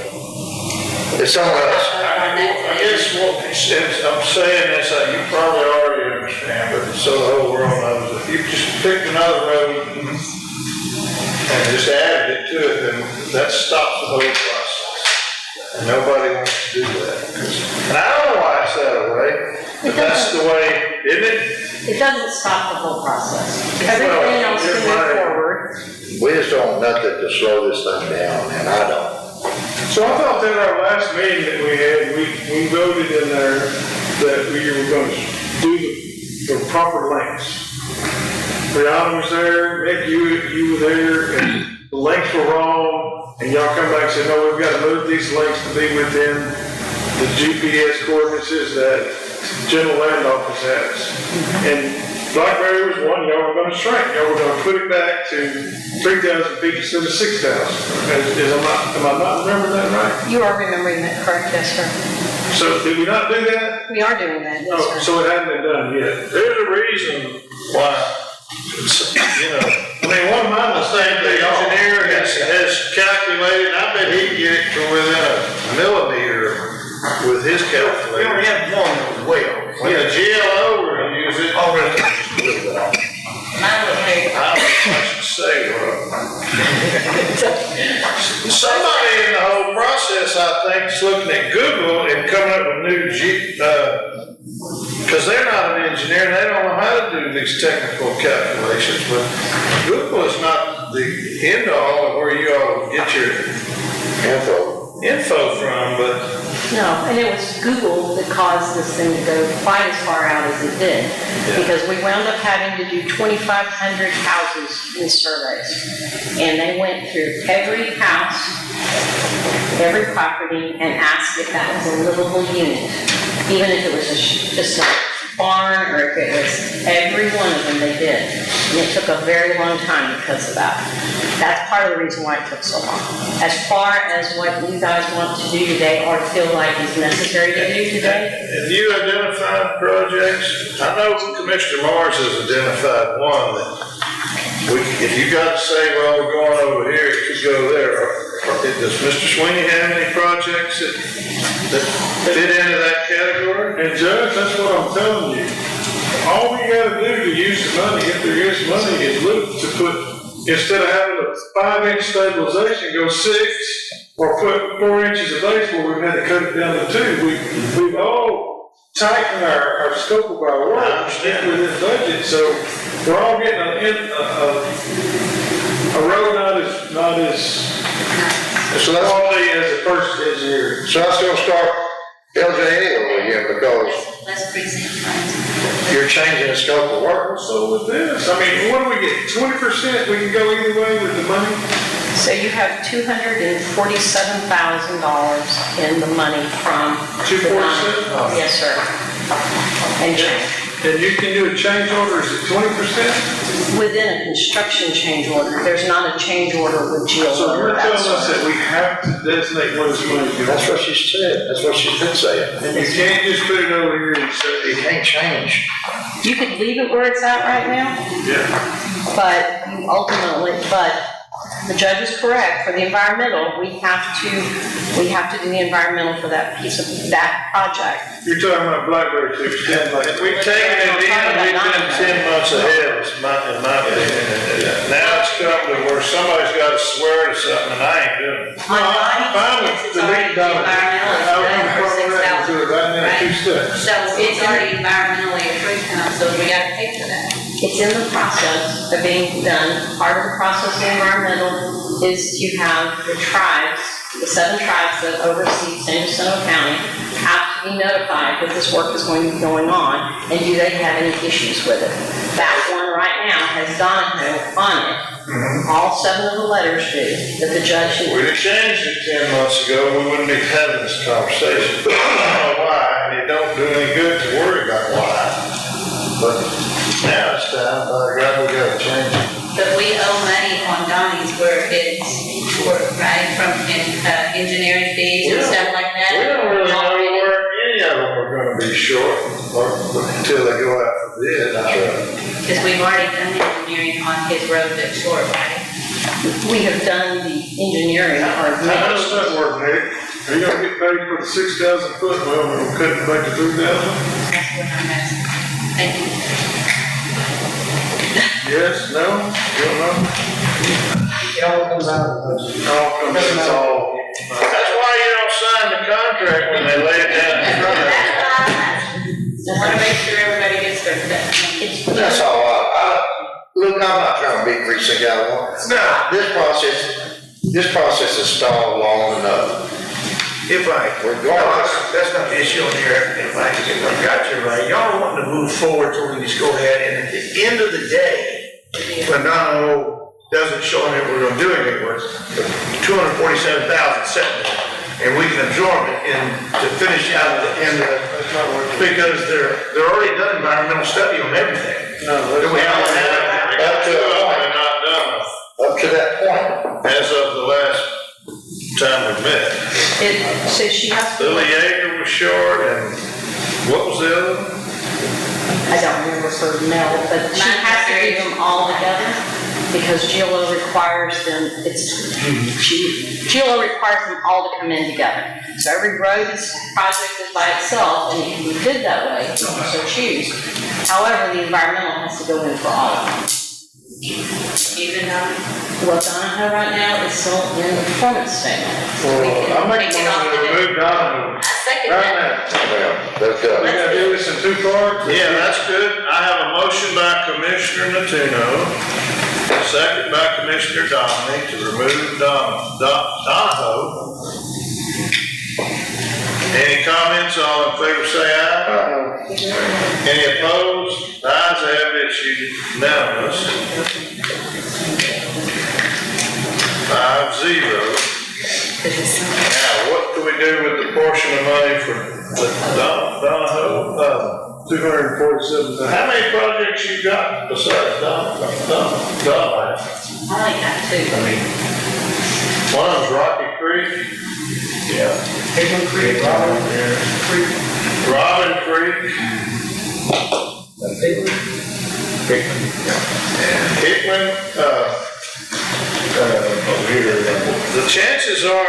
It's on us. I guess what, since I'm saying this, you probably already understand, but so the whole world knows, if you just picked another road and just added it to it, then that stops the whole process. And nobody wants to do that. And I don't know why it's that way, but that's the way, isn't it? It doesn't stop the whole process. Everything else can move forward. We just don't want nothing to slow this thing down, and I don't. So I thought that our last meeting that we had, we voted in there that we were gonna do the proper lengths. Brianna was there, Mick, you were there, and the lengths were wrong, and y'all come back and said, no, we've got to move these lengths to be within the GPS coordinates that General Land Office has. Blackberry was one, y'all were gonna shrink, y'all were gonna put it back to 3,000 feet instead of 6,000. Am I not remembering that right? You are remembering that correct, yes, sir. So did we not do that? We are doing that, yes, Oh, sir. so it hadn't been done yet. There's a reason why, you know, I mean, one of mine I was think the engineer has calculated, I bet he can get it to within a millimeter with his calculator. We already have one that was way over. Yeah, GLO will use it. Already, just a little bit off. Mine was very. I don't know what I should say, somebody in the whole process, I think, is looking at Google and coming up with new because they're not an engineer, and they don't know how to do these technical calculations, but Google is not the end all of where you all get your info from, but No, and it was Google that caused this thing to go quite as far out as it did. Because we wound up having to do 2,500 houses in surveys. And they went through every house, every property, and asked if that was a livable unit. Even if it was just a barn, or if it was, every one of them they did. And it took a very long time because of that. That's part of the reason why it took so long. As far as what you guys want to do today or feel like is necessary to do today, have you identified projects? I know Commissioner Mars has identified one that if you got to say, well, we're going over here, it could go there. Does Mr. Sweeney have any projects that fit into that category? And Judge, that's what I'm telling you. All we gotta do to use the money, if there is money, is look to put, instead of having a 5-inch stabilization, go 6, or put 4 inches of base where we've had to cut it down to 2. We've all tightened our scope of our work within this budget, so we're all getting a road not as So that's, quality as the first engineer. so that's gonna start LJA over again because Less precinct. you're changing the scope of work. So with this, I mean, what do we get, 20%, we can go either way with the money? so you have $247,000 in the money from. 247? Yes, sir. And change. And you can do a change order, is it 20%? Within a construction change order, there's not a change order with GLO. So you're or telling that us sort that we have to designate what this money goes. That's what she said, that's what she's been saying. You can't just put it over here and You say, can't change. You could leave it where it's at right now, yeah. but you ultimately, the judge is correct, for the environmental, we have to do the environmental for that piece of, that project. You're talking about Blackberry to extend like. If we've taken it in, we've been 10 months ahead, in my opinion. Now it's come to where somebody's got to swear to something, and I ain't doing it. No, I'm fine with the lead down. I want to program that to it right now, 2 steps. So it's already environmentally approved now, so we gotta pay for that. It's in the process of being done. Part of the process of environmental is to have the tribes, the 7 tribes that oversee San Jacinto County, have to be notified that this work is going to be going on, and do they have any issues with it? That one right now has Donahoe on it. All 7 of the letters do, that the judge. We'd have changed it 10 months ago, we wouldn't be having this conversation. I don't know why, and it don't do any good to worry about why. But now it's time, by God, we gotta change it. But we owe money on Donnie's where it's work, right, from engineering fees and stuff like that. We don't really know where any of them are gonna be short, until they go out for bid. Because we've already done engineering on his road that's short, right? We have done the engineering, or. How does that work, Nick? Are you gonna get paid for the 6,000 foot, well, we're gonna cut it back to 3,000? That's what I'm asking. Thank you. Yes, no, you don't know? It all comes out of the budget. It's all. That's why you don't sign the contract when they lay it down in front of you. That's what I'm asking. I want to make sure everybody gets their stuff. That's all look, I'm not trying to be precinct guy one. No. This process is stalled long enough. If that's not the issue on here, if I got you right, y'all are wanting to move forward so we can just go ahead, and at the end of the day, when Donahoe doesn't show me we're gonna do anything with, 247,000 sitting there. and we can absorb it and to finish out the end of it. That's not working. Because they're already done environmental study on everything. No, that's Do we have to have Up to that point. They're not done Up to that point. as of the last time we met. It says she has to. Lily Yeager was short, and what was the other one? I don't remember her Mel, but she has to do them all together because GLO requires them, GLO requires them all to come in together. So every road project is by itself and it can be bid that way, if you so choose. However, the environmental has to go in for all of them. Even though. What Donahoe right now is still in the performance statement. Well, I'm making a motion to remove Donovan I second right that. now. Well, that's, We gotta do this in 2 parts? Yeah, that's good. I have a motion by Commissioner Natuno, a second by Commissioner Dominic to remove Donahoe. Any comments? All in favor say aye. Any opposed? The ayes have it, it's unanimous. 5-0. Now, what do we do with the portion of money for Donahoe? 247,000. How many projects you got besides Donahoe? I like that too. One of them's Rocky Creek. Yeah. Hickman Creek, Robin Creek. Hickman, the chances are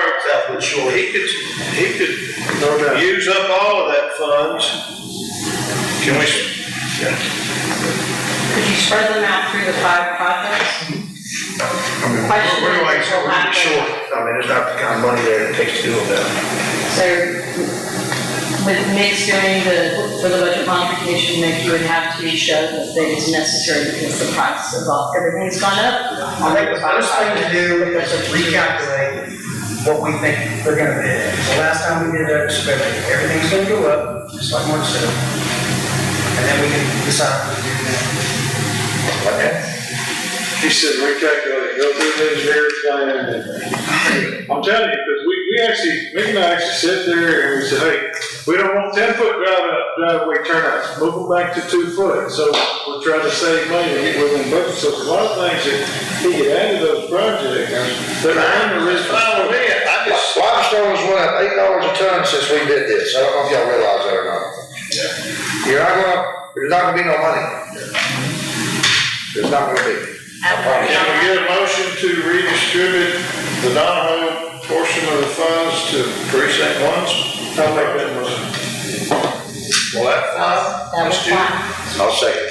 he could use up all of that funds. Can we? Could you spread them out through the 5 projects? Question We're like, is, we'll we're have to- short, I mean, there's not the kind of money there it takes to do that. So with Nick's doing for the budget modification, Nick, you would have to show that it's necessary because the price of everything's gone up. I think the first thing to do is to recalculate what we think they're gonna bid. So last time we did that experiment, everything's gonna go up, just like Mark said. And then we can decide what to do then. He said recalculate, go through the engineer's plan, and I'm telling you, because we actually, Mick and I actually sit there and we said, hey, we don't want 10-foot driveway turnouts, move them back to 2 foot, so we're trying to save money and get within budget, so there's a lot of things that he could add to those projects that are in the original. Limestone's went up $8 a ton since we did this. I don't know if y'all realize that or not. There's not gonna be no money. There's not gonna be. Can we get a motion to redistribute the Donahoe portion of the funds to precinct 1's? I'll make that motion. Will that fly? That was Ms. Judy? fine. I'll say it.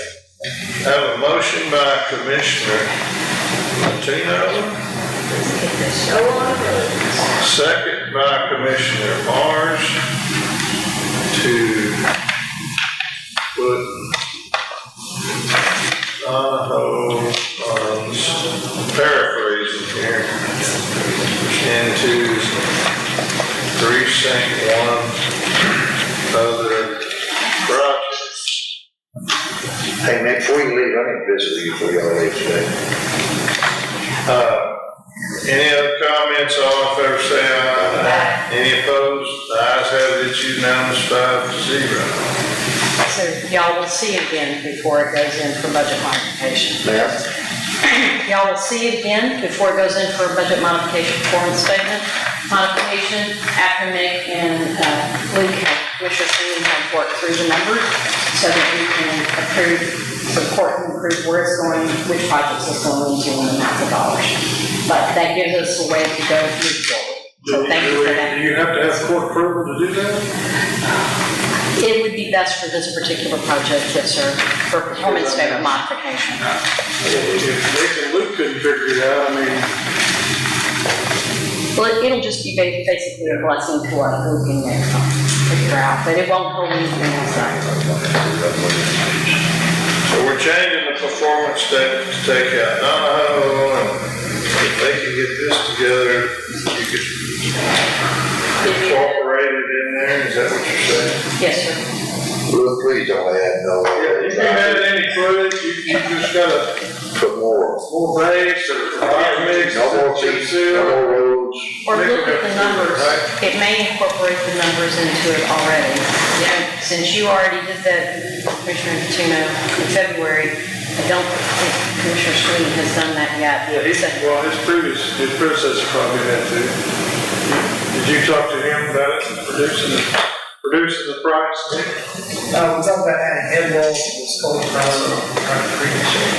Have a motion by Commissioner Latino, second by Commissioner Mars to put Donahoe funds, paraphrasing here, into precinct 1 other projects. Hey, Mick, before you leave, I need to visit with you before y'all leave today. Any other comments? All in favor say aye. Any opposed? The ayes have it, it's unanimous, 5-0. So y'all will see it again before it goes in for budget modification. Ma'am? Y'all will see it again before it goes in for a budget modification performance statement modification after Nick and Luke have, Commissioner Singh have worked through the numbers so that we can approve, support and approve where it's going, which projects it's going into and the amount of dollars. But that gives us a way to go move forward. So thank you for that. Do you have to have court approval to do that? It would be best for this particular project, yes, sir, for performance statement modification. If Nick and Luke couldn't figure it out, I mean, Well, it'll just be basically a blessing to what Luke and Nick figure out, but it won't hold anything else up. So we're changing the performance statement to take out Donahoe, and if they can get this together, you could incorporate it in there, is that what you're saying? Yes, sir. Look, please don't add no. yeah, you can't add any footage, you just gotta Put more. more base or rock mix. No more feet, no more roads. Or Nick, Luke look at the numbers, it may incorporate the numbers into it already. And since you already did that, Commissioner Jacinto, in February, I don't think Commissioner Sweeney has done that yet. Yeah, his predecessor probably had to. Did you talk to him about it, producing the price? We talked about adding head walls to this cold previous year.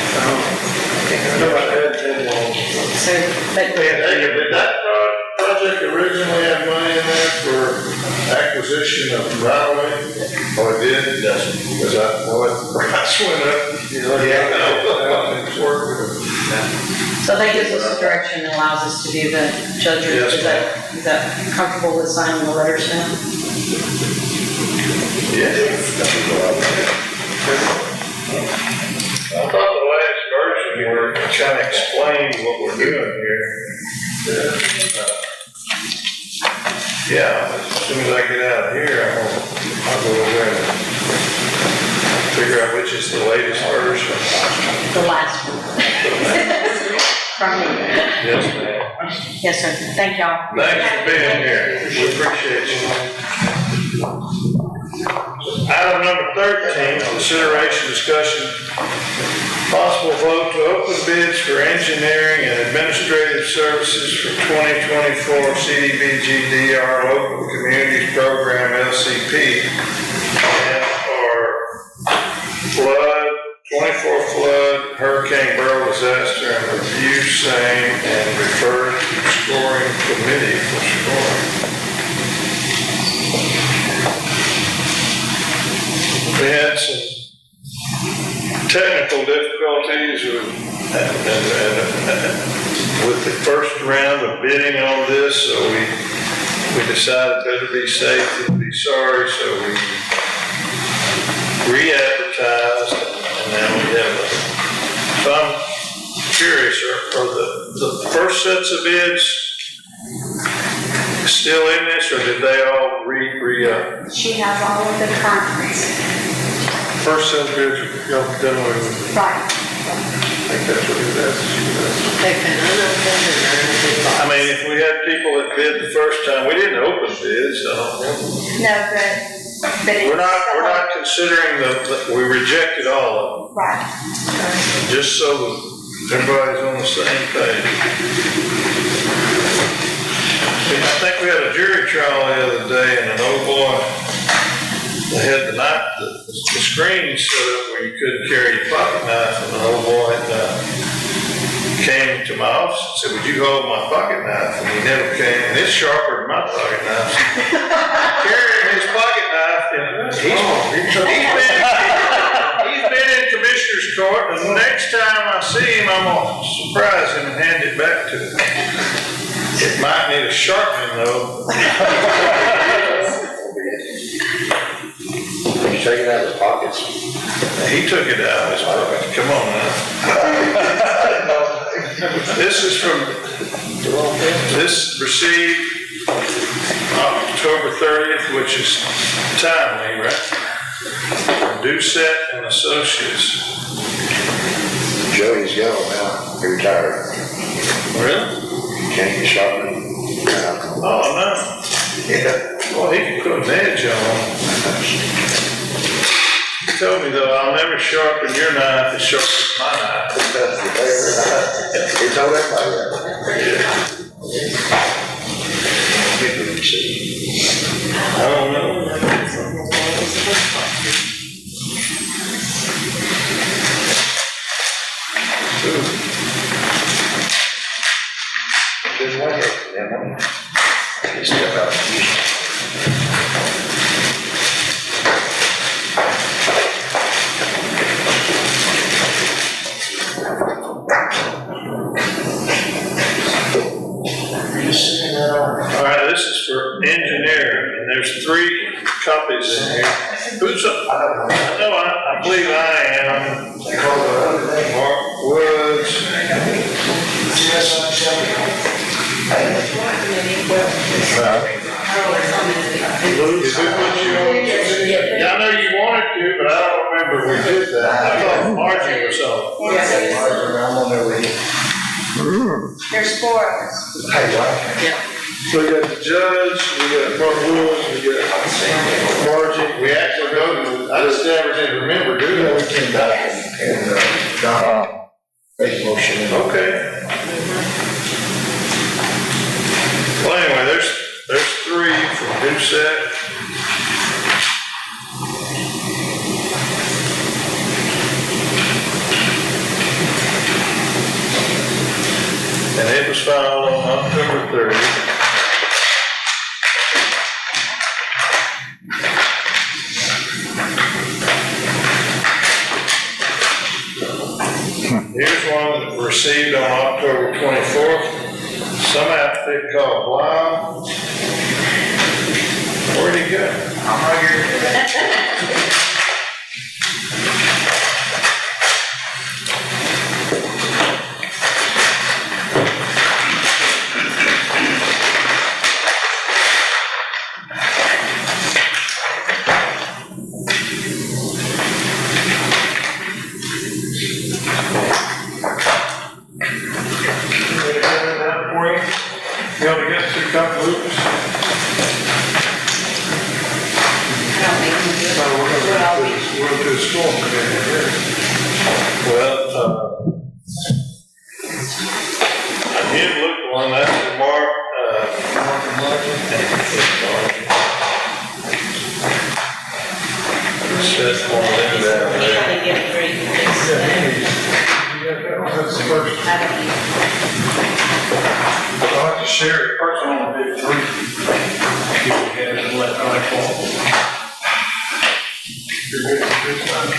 So, but Did that project originally have money in there for acquisition of right away? Oh, it did? Yes. Was that, well, the price went up. so that gives us a direction and allows us to do the judgment. Yes, Is that comfortable with signing the letters now? I thought the last version were kind of explained what we're doing here. Yeah, as soon as I get out of here, I'll go over there and figure out which is the latest version. The last one. From me. Yes, ma'am. Yes, sir. Thank y'all. Thanks for being here. We appreciate you. Item number 13, consideration, discussion, possible vote to open bids for engineering and administrative services for 2024 CDBG-DR Local Communities Program LCP and for 24 flood, Hurricane Beryl disaster and review same and refer to scoring committee for scoring. We had some technical difficulties with the first round of bidding on this, so we decided better be safe than be sorry, so we re-advertised, and now we have so I'm curious, are the first sets of bids still in this, or did they all re-up? She has all of the current ones. First set of bids, y'all done with. Right. I think that's what he was asking. I mean, if we had people that bid the first time, we didn't open bids, so. No, but We're not considering we rejected all of them, right. just so that everybody's on the same page. I think we had a jury trial the other day, and an old boy, they had the screen set up where you couldn't carry your pocket knife, and the old boy came to my office and said, "Would you hold my pocket knife?" And he never came, and it's sharper than my pocket knife. Carrying his pocket knife, and he's been in commissioner's court, and the next time I see him, I'm gonna surprise him and hand it back to him. It might need a sharpening though. You take it out of the pockets. He took it out of his pocket. Come on now. This received October 30th, which is timely, right? Doucette and Associates. Joey's yellow now, he retired. Really? Can't get sharpened. Oh, no. Yeah. Well, he could put an edge on. He told me though, I'll never sharpen your knife as sharp as my knife. He told everybody that. I don't know. There's one here. He's still out of use. All right, this is for engineering, and there's 3 copies in here. Who's up? I believe I am. Mark Woods. Is who put you on? Yeah, I know you wanted to, but I don't remember we did that. I thought Margie was on. I'm on there with you. There's 4 of us. Hey, what? Yeah. So we got the judge, we got Mark Lewis, we got Margie. We actually voted, I just never did remember doing Yeah, we it. came back and, Don made a motion. Okay. Well, anyway, there's three from Doucette. And it was filed on October 30th. Here's one that received on October 24th. Some outfit called Blau. Where'd he go? I'm right here. You want to get two cup loops? So we're gonna do a storm committee here. Well, I did look at one, that's the Mark, Set one in down there. That's the first. I'd like to share it first, I'm gonna do three. You can get it and let I fall. You're good, good time.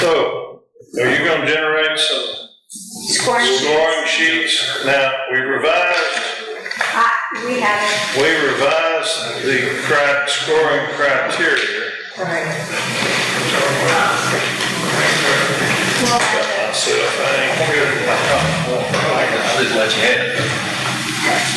So, are you gonna generate some scoring sheets? Now, we revised the scoring criteria. Myself, I ain't good with my top. I'll just let you have it.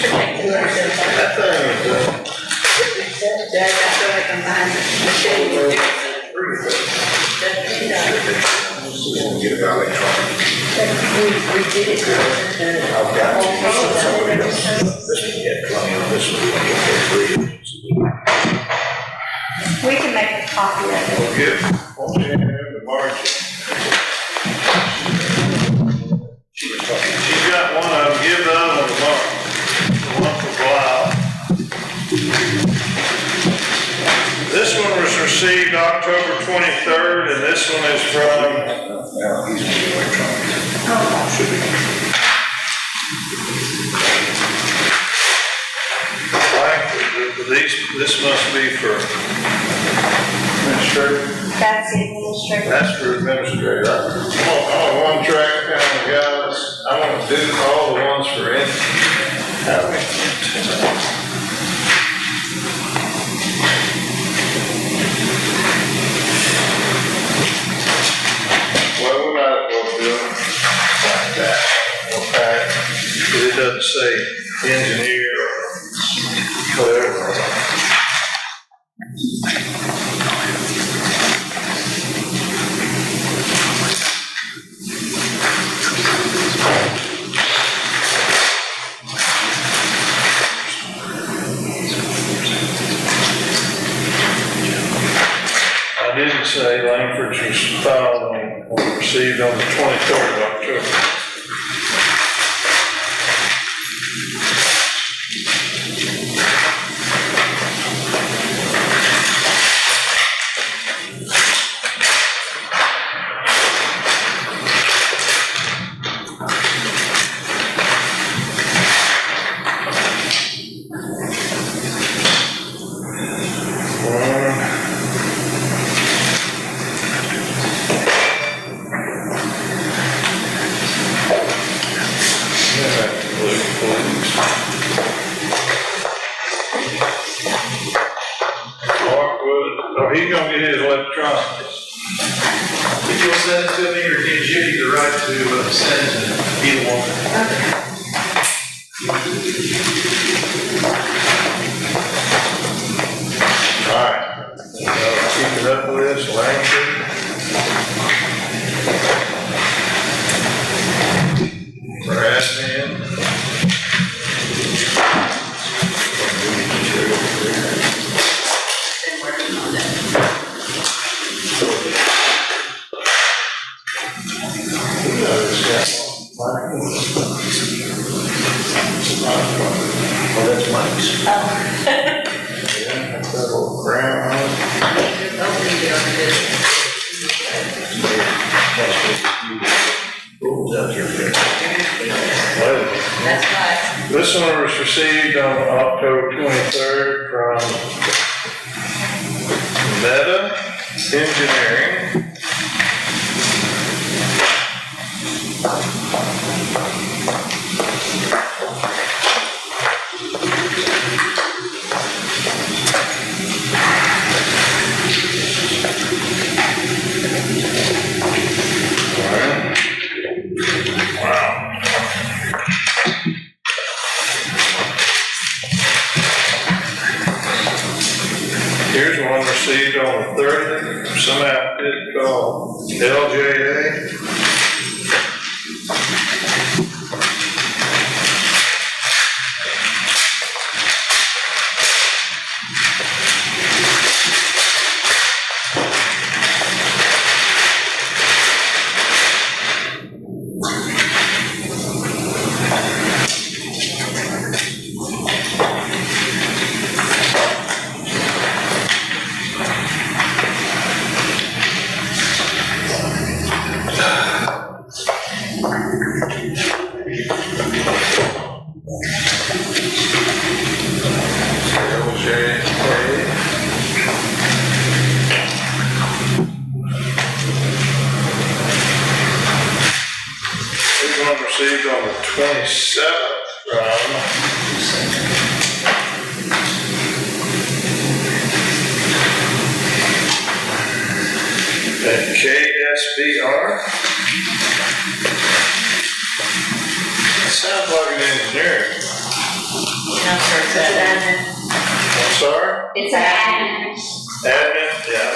That thing was, Jack, I feel like I'm behind the shade. Get it out electronic. We did it. I've got this one, get plenty of this one, get We can make a copy of it. we'll give, won't you hand him the margin? She's got one of them, give the other one to Mark. The one for Blau. This one was received October 23rd, and this one is from, Now, he's gonna be electronic. Should be. this must be for administrator. That's the administrator. That's for administrator. I want one track kind of guys, I want to do all the ones for it. Well, we might as well do it like that. Okay. It doesn't say engineer or whatever. I didn't say Langford's was filed on, or received on the 23rd of October. He's gonna get his electronics. you'll send it to me, or give Judy the right to send it to either one. All right, keep it up with this language. For admin. Oh, that's Mike's. Yeah, that's that little crown. That's right. This one was received on October 23rd from Meta Engineering. Here's one received on the 30th from some outfit called LJA. Received on the 27th from at KSBR. Sounds like an engineer. No, sir, it's admin. I'm sorry? It's an admin. Admin, yeah.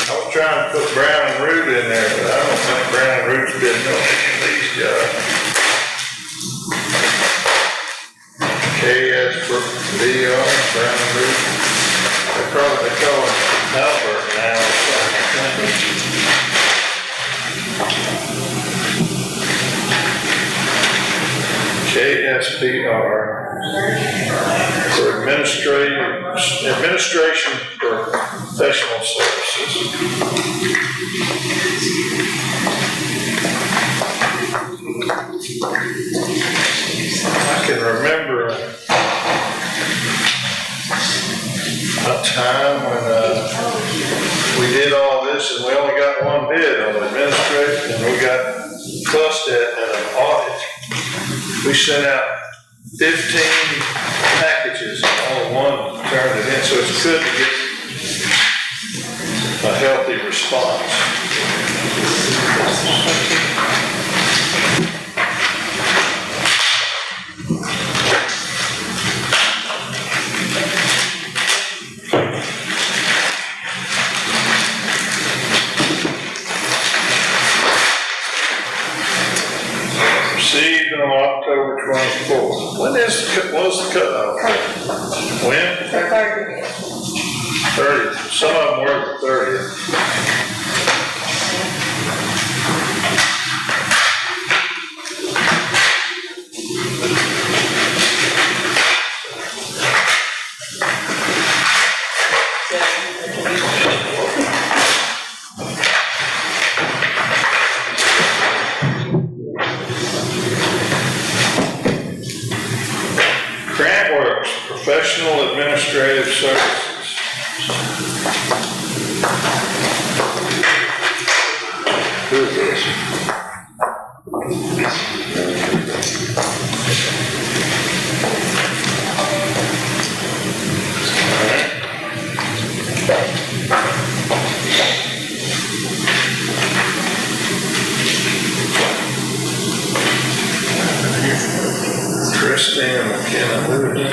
I was trying to put Brown and Root in there, but I don't think Brown and Root's been doing any of these jobs. KSBR, Brown and Root. They call him Albert now or something, I think. KSBR for administration for professional services. I can remember a time when we did all this and we only got one bid on administration, and we got fussed at an audit. We sent out 15 packages and only one turned it in, so it's good to get a healthy response. Received on October 24th. When was the cutoff? When? The 30th. 30th. Some of them were the 30th. Professional administrative services. Who is this? Christina McKenna Lewis.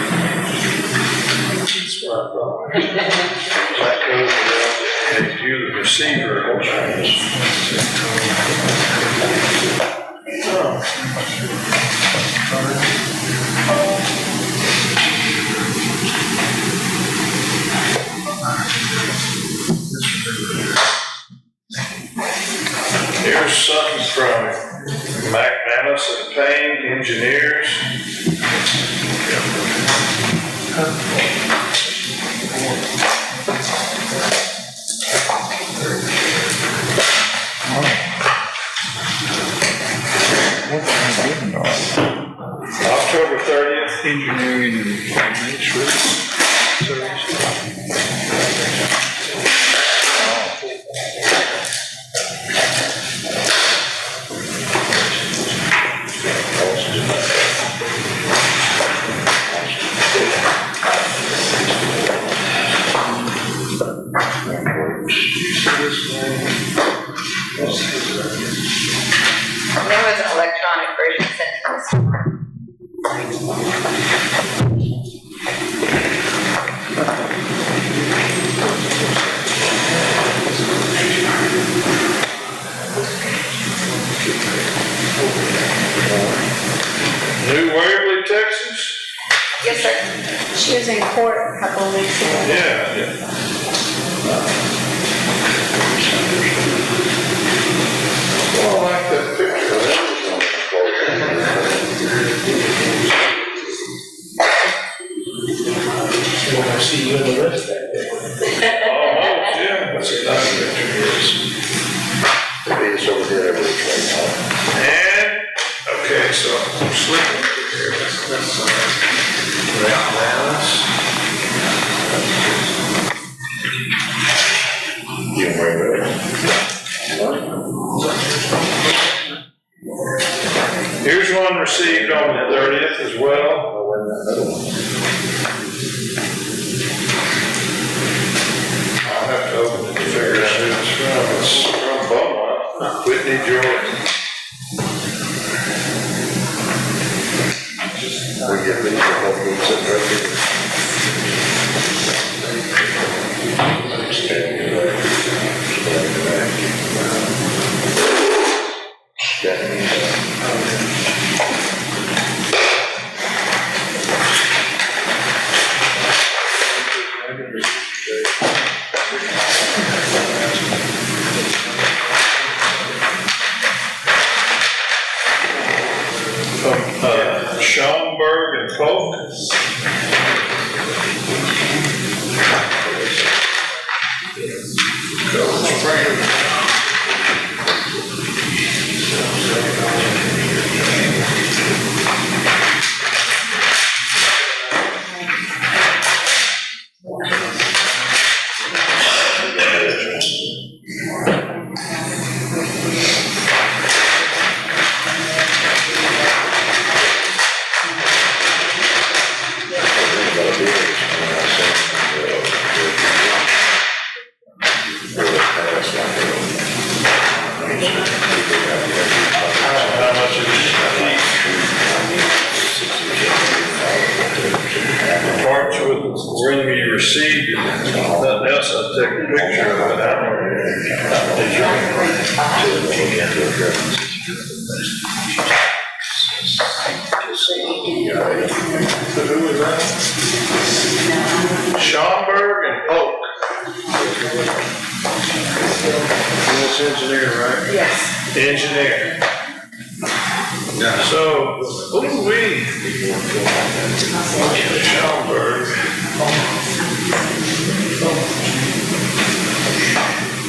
That goes around, as you the receiver. Here's something from McManus and Payne Engineers. October 30th. Engineering and financial services. There was an electronic version sent to us. New Waverly, Texas? Yes, sir. She was in court a couple of weeks ago. Yeah. Well, I like that picture. When I see you in the list that day. Almost, yeah. That's a nice picture. It's over here every train. And, okay, so I'm slipping over here. That's You can bring it. Here's one received on the 30th as well. I'll have to open it to figure out who it's from. It's from Beaumont, Whitney, Georgia. We get these, we'll go sit right here. Schaumburg and Polk. Cold Spring. How much is it? Parts with when you received it, nothing else, I'll take a picture of it. I don't Who was that? Schaumburg and Polk. This engineer, right? Yes. Engineer. So, Schaumburg.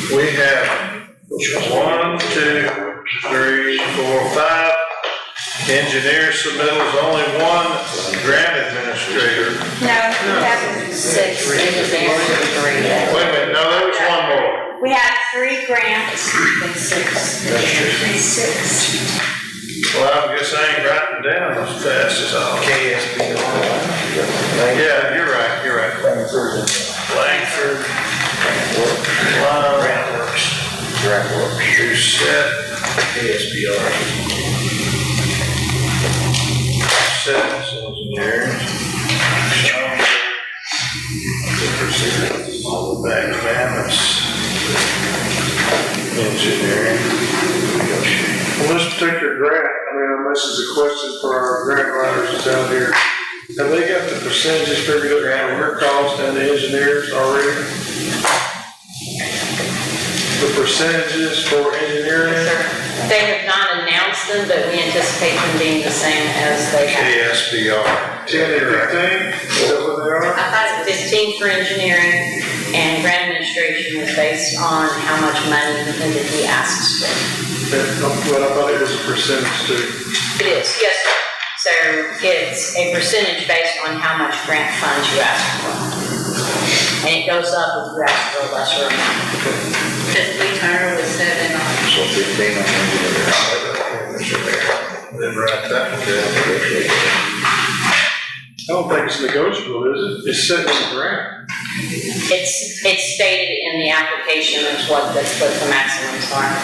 We have 1, 2, 3, 4, 5 engineer submittals, only one grant administrator. No, we have 6 engineers and 3. Wait a minute, no, there was one more. We have 3 grants and 6. Well, I guess I ain't writing down as fast as I'll. Yeah, you're right. Langford. Grantworks. Doucette. KSBR. Sets Engineering. All the back mammoths. Engineering. On this particular grant, I mean, this is a question for our grant writers down here. Have they got the percentages figured out for your cost and the engineers already? The percentages for engineering? They have not announced them, but we anticipate them being the same as they have. KSBR. 10 and 15, is that what they are? I thought it was 15 for engineering, and grant administration was based on how much money the entity asks for. But I thought it was a percentage too. It is, yes, sir. So it's a percentage based on how much grant funds you ask for. And it goes up if you ask for a lesser amount. Lee Turner was 7 on. So 15 on engineering. Then write that one down. I don't think it's negotiable, is it? It's set in the grant. It's stated in the application as what the maximums are.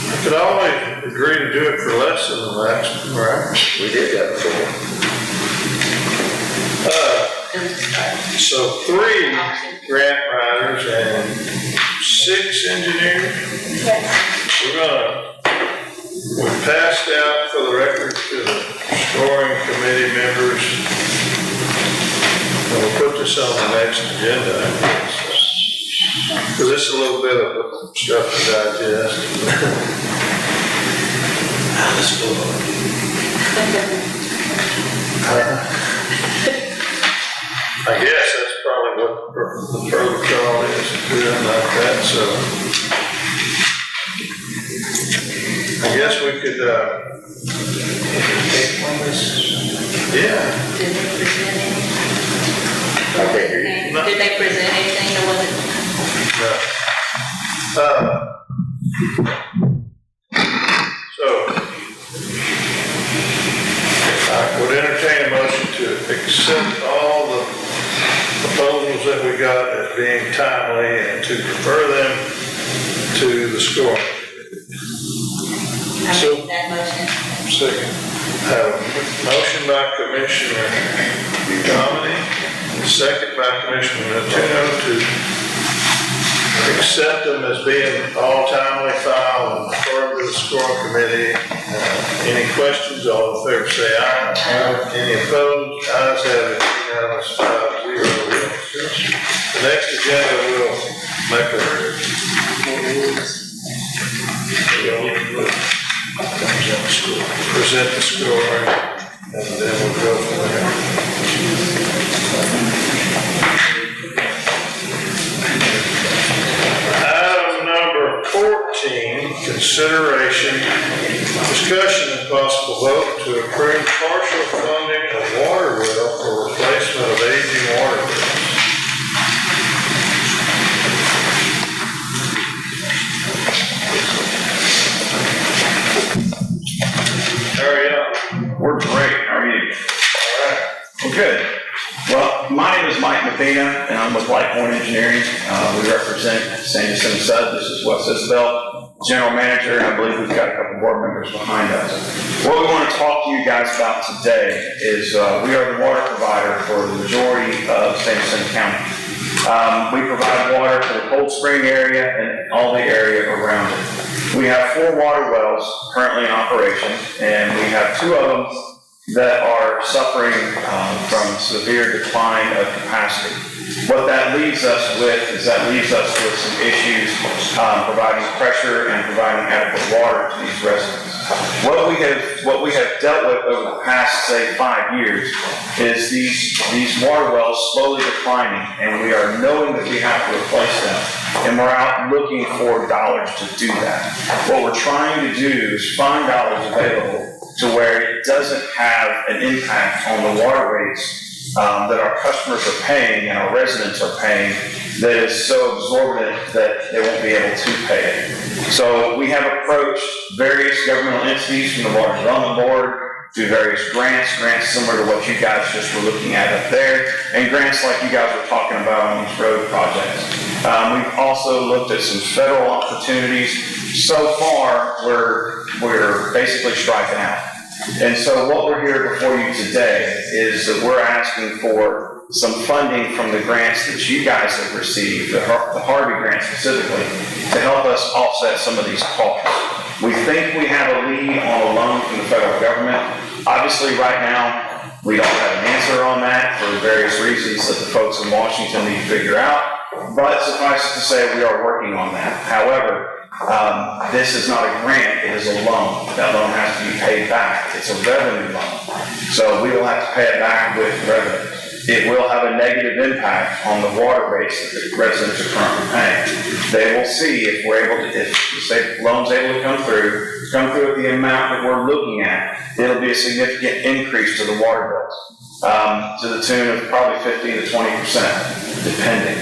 I could always agree to do it for less than the maximum, right? We did that before. So 3 grant writers and 6 engineers. We passed out for the record to the scoring committee members. And we'll put this on the next agenda, I guess. Because this is a little bit of stuff to digest. Let's go on. I guess that's probably what the protocol is, doing like that, so. I guess we could, yeah. Did they present anything? I can't hear you. Did they present anything or was it? So, I would entertain a motion to accept all the proposals that we got as being timely and to refer them to the score. I So- make that motion. Second. Have a motion by Commissioner Dominic, second by Commissioner Natuno to accept them as being all timely filed and refer to the scoring committee. Any questions, all in favor say aye. Aye. Any opposed? Ayes have it, unanimous 5-0. The next agenda will make present the score, and then we'll go from there. Item number 14, consideration, discussion and possible vote to approve partial funding of water well for replacement of aging water wells. How are you? We're great, how are you? All right. Well, good. Well, my name is Mike Methena, and I'm with Light Point Engineering. We represent San Jacinto Sud. This is Wes Isabel, General Manager, and I believe we've got a couple board members behind us. What we want to talk to you guys about today is we are the water provider for the majority of San Jacinto County. We provide water to the Cold Spring area and all the area around it. We have 4 water wells currently in operation, and we have 2 of them that are suffering from severe decline of capacity. What that leaves us with is some issues providing pressure and providing adequate water to these residents. What we have dealt with over the past, say, 5 years is these water wells slowly declining, and we are knowing that we have to replace them, and we're out looking for dollars to do that. What we're trying to do is find dollars available to where it doesn't have an impact on the water rates that our customers are paying and our residents are paying that is so exorbitant that they won't be able to pay it. So we have approached various governmental entities from the Water Development Board through various grants similar to what you guys just were looking at up there, and grants like you guys were talking about on these road projects. We've also looked at some federal opportunities. So far, we're basically striking out. And so what we're here before you today is that we're asking for some funding from the grants that you guys have received, the Harvey grant specifically, to help us offset some of these costs. We think we have a lead on a loan from the federal government. Obviously, right now, we don't have an answer on that for various reasons that the folks in Washington need to figure out. But suffice it to say, we are working on that. However, this is not a grant, it is a loan. That loan has to be paid back. It's a revenue loan. So we will have to pay it back with revenue. It will have a negative impact on the water rates that the residents are currently paying. They will see if we're able to, if the loan's able to come through at the amount that we're looking at, it'll be a significant increase to the water bills, to the tune of probably 15 to 20%, depending.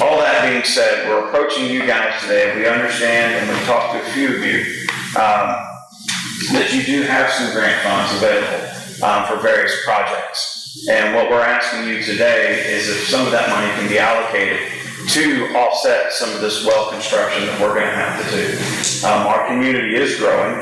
All that being said, we're approaching you guys today. We understand, and we've talked to a few of you, that you do have some grant funds available for various projects. And what we're asking you today is if some of that money can be allocated to offset some of this well construction that we're going to have to do. Our community is growing.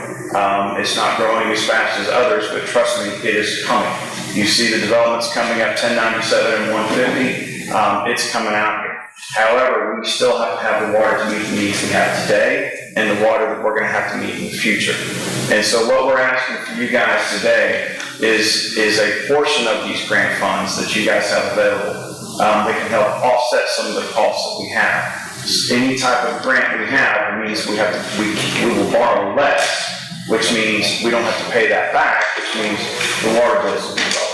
It's not growing as fast as others, but trust me, it is coming. You see the developments coming up 1097 and 150. It's coming out here. However, we still have to have the water to meet the needs we have today and the water that we're going to have to meet in the future. And so what we're asking for you guys today is a portion of these grant funds that you guys have available that can help offset some of the costs that we have. Any type of grant we have, it means we will borrow less, which means we don't have to pay that back, which means the water bills will be lower.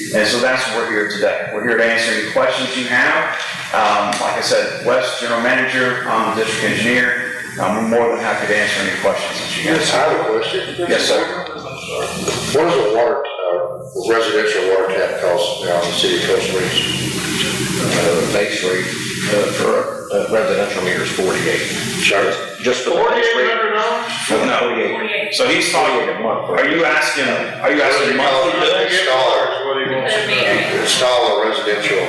And so that's what we're here today. We're here to answer any questions you have. Like I said, Wes, General Manager, I'm the District Engineer. I'm more than happy to answer any questions that you guys Yes, I have. have a question. Yes, sir. What does a residential water tap cost now in the city of Costa Mesa? Base rate for a residential meter is 48. Sorry. Just for the base rate. $4,800? No. 48. So he's talking, are you asking monthly bills? Install a residential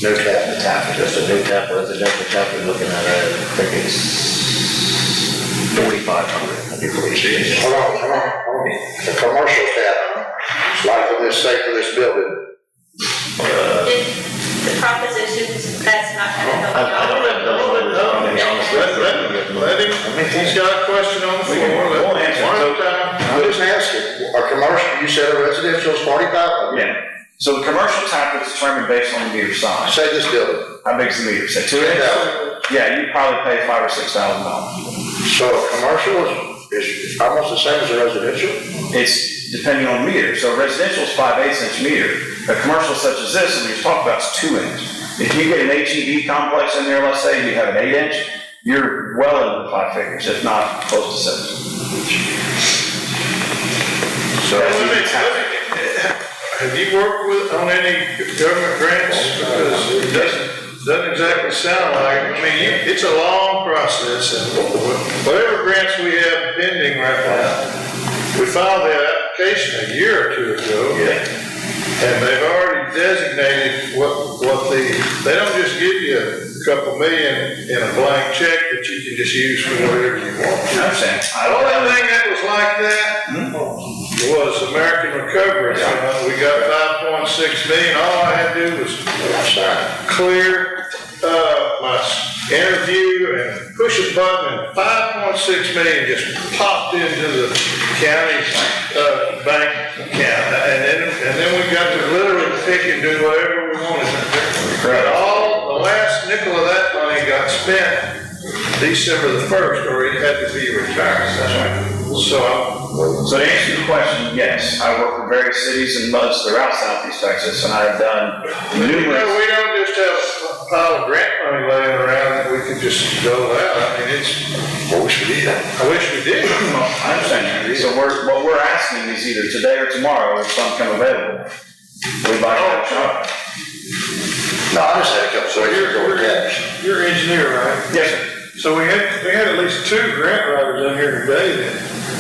no tap. Just a new tap, residential tap, we're looking at, I think it's 4,500. I do believe it is. Hold on. A commercial tap, like for this building. The proposition, that's not gonna help I don't have those numbers, I'm gonna be honest with you. Let him, he's got a question on the floor. We'll answer it. One at a time. I'm just asking, a commercial, you said a residential is 45? Yeah. So the commercial tap is determined based on the meter size. Say this building. How big is the meter? Say 2 inches? Yeah, you'd probably pay $5,000 or $6,000. So a commercial is almost the same as a residential? It's depending on the meter. So residential is 5/8 inch meter. A commercial such as this, and we talked about, is 2 inch. If you get an HEB complex in there, let's say you have an 8 inch, you're well into the 5 figures, if not close to 6. So have you worked on any government grants? Because it doesn't exactly sound like, I mean, it's a long process, and whatever grants we have pending right now, we filed the application a year or two ago. And they've already designated they don't just give you a couple million in a blank check that you can just use for whatever you want. I understand. The only thing that was like that was American Recovery. We got 5.6 million. All I had to do was clear my interview and push a button, and 5.6 million just popped into the county's bank account. And then we got to literally pick and do whatever we wanted. But all, the last nickel of that money got spent December the 1st, or it had to be retired. So to answer your question, yes, I work for various cities and MUDs throughout Southeast Texas, and I have done numerous. We don't just have a pile of grant money laying around that we can just dole out. I mean, I wish we did. I understand that. So what we're asking is either today or tomorrow, if some come available, we'd like to try. No, I just had a couple, so You're an engineer, right? Yes, sir. So we had at least 2 grant writers in here today that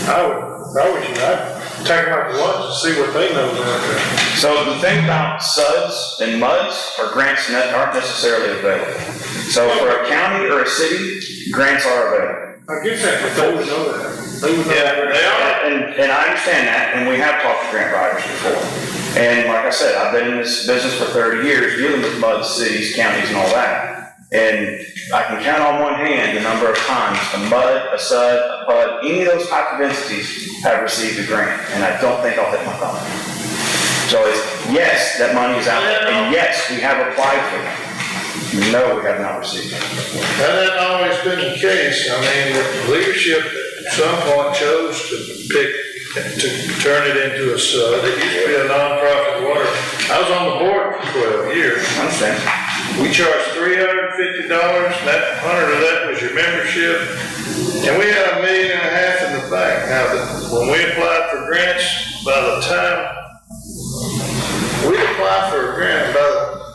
I'd take them out to lunch and see what they know about that. So the thing about SUDs and MUDs are grants that aren't necessarily available. So for a county or a city, grants are available. I get that, but they would know that. They would know that. They are, and I understand that, and we have talked to grant writers before. And like I said, I've been in this business for 30 years, dealing with MUD, cities, counties, and all that. And I can count on one hand the number of times a MUD, a SUD, a PUD, any of those type of entities have received a grant, and I don't think I'll hit my thumb. So it's, yes, that money is out there, and yes, we have applied for it. No, we have not received it. That hasn't always been the case. I mean, the leadership at some point chose to turn it into a SUD. It used to be a nonprofit water. I was on the board for 12 years. I understand. We charged $350, and that $100 of that was your membership. And we had $1.5 million in the bank. Now, when we applied for grants, by the time we applied for a grant,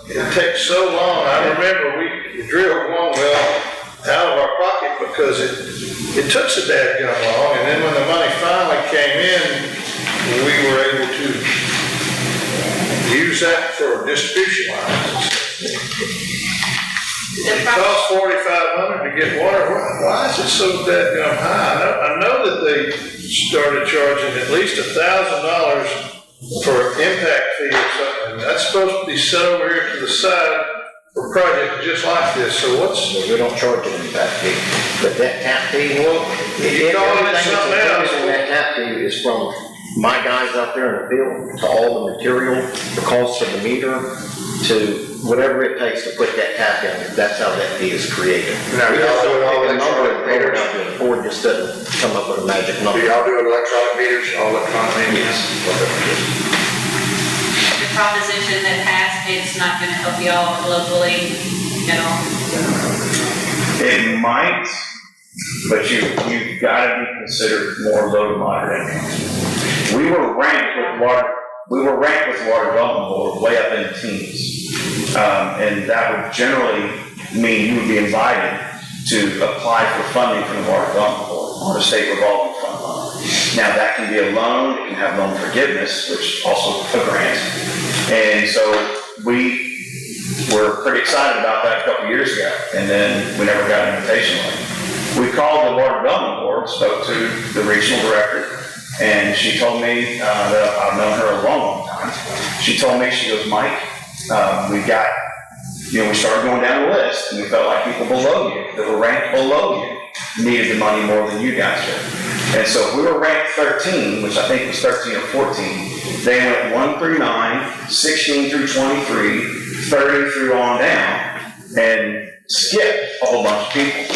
it takes so long. I remember we drilled one well out of our pocket because it took so dadgum long. And then when the money finally came in, we were able to use that for distribution lines. It costs $4,500 to get water. Why is it so dadgum high? I know that they started charging at least $1,000 for impact fee or something. That's supposed to be set over here to the side for projects just like this. So We don't charge an impact fee, but that tap fee, you call it something else. That tap fee is from my guys out there in the field, to all the material, the cost of the meter, to whatever it takes to put that tap in. That's how that fee is created. Now, We y'all also do all pick a number of electronic meters? down to the board just doesn't come up with a magic number. Do y'all do electronic meters, all electronic meters? The proposition that passed, it's not gonna help y'all locally at all. It might, but you've got to be considered more low to moderate income. We were ranked with water development board way up in the teens. And that would generally mean you would be invited to apply for funding from the water development board on a state revolving fund loan. Now that can be a loan, it can have loan forgiveness, which also a grant. And so we were pretty excited about that a couple years ago, and then we never got an invitation. We called the water development board, spoke to the regional director, and she told me that I've known her a long time. She told me, she goes, Mike, we started going down the list, and we felt like people below you, that were ranked below you, needed the money more than you guys did. And so if we were ranked 13, which I think was 13 or 14, they went 1 through 9, 16 through 23, 30 through on down, and skipped a whole bunch of people.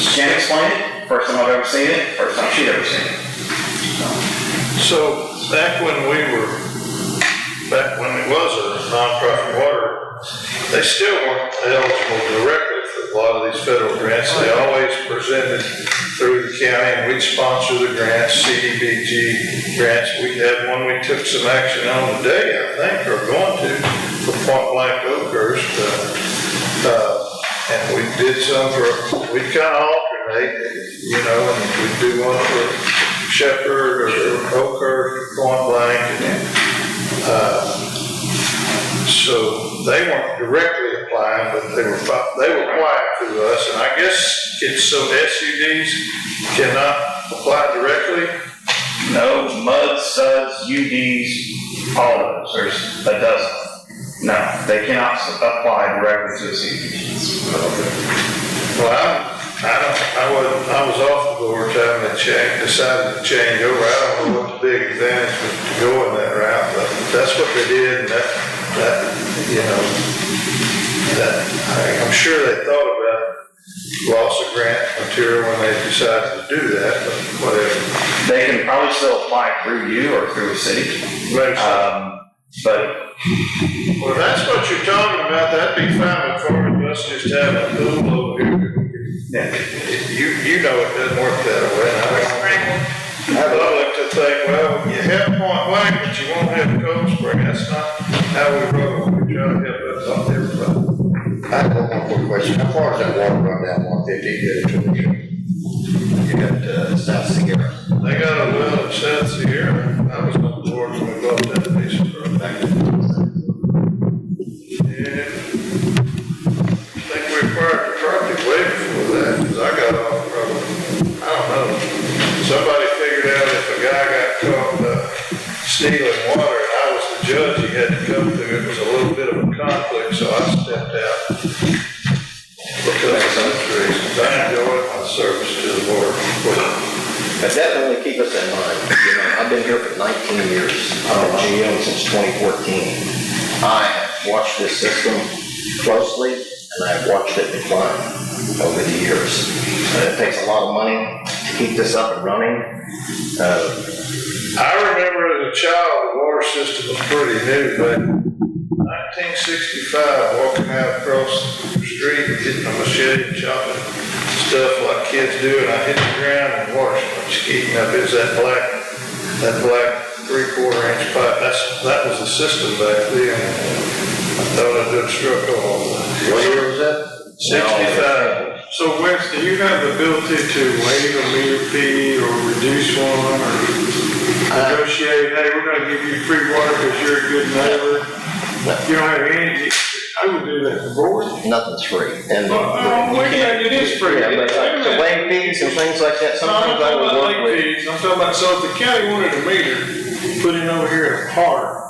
She can't explain it. First time I've ever seen it, first time she'd ever seen it. So back when it was a nonprofit water, they still weren't eligible directly for a lot of these federal grants. They always presented through the county, and we'd sponsor the grants, CDBG grants. We had one we took some action on today, I think, or going to, for Point Blank Oakhurst. And we did some we'd kind of alternate, and we'd do one for Shepherd or Oakhurst, Point Blank. So they weren't directly applying, but they were applying to us. And I guess it's so SUDs cannot apply directly. No, MUDs, SUDs, UDs, all of those. There's a dozen. No, they cannot apply directly to a CDBG. Well, I was off the board having decided to change over. I don't know what the big advantage was to go in that route, but that's what they did, and I'm sure they thought about loss of grant material when they decided to do that, but whatever. They can probably still apply through you or through a city. But well, that's what you're talking about. That'd be fine for us just having a pool over here. yeah, You know it doesn't work that way. I like to think, well, you have Point Blank, but you won't have Cold Spring. That's not how we roll. We try to help everybody. I have one more quick question. How far is that water run down 150 You got South Sierra. They got a well in South Sierra. I was on the board when we bought that piece of property. Yeah. I think we acquired the property way before that, because I got off probably, I don't know. Somebody figured stealing water, and I was the judge he had to come to. It was a little bit of a conflict, so I stepped out because of those reasons. I enjoyed my service to the board. But definitely keep us in mind. You know, I've been here for 19 years. I've been GM since 2014. I have watched this system closely, and I've watched it decline over the years. It takes a lot of money to keep this up and running. I remember as a child, the water system was pretty new, but 1965, walking out across the street and getting a machete and chopping stuff like kids do, and I hit the ground and water started skeeting up. It was that black 3/4 inch pipe. That was the system back then. I thought I did struck off. What year was that? 65. So Wes, do you have the ability to waive a meter fee or reduce one or negotiate, hey, we're gonna give you free water because you're a good neighbor? You don't have any, I would do that to board. Nothing's free. And It is free. yeah, but to waive fees and things like that, No, I'm sometimes I talking would about work with. late fees, I'm talking about, so if the county wanted a meter, put it over here at Park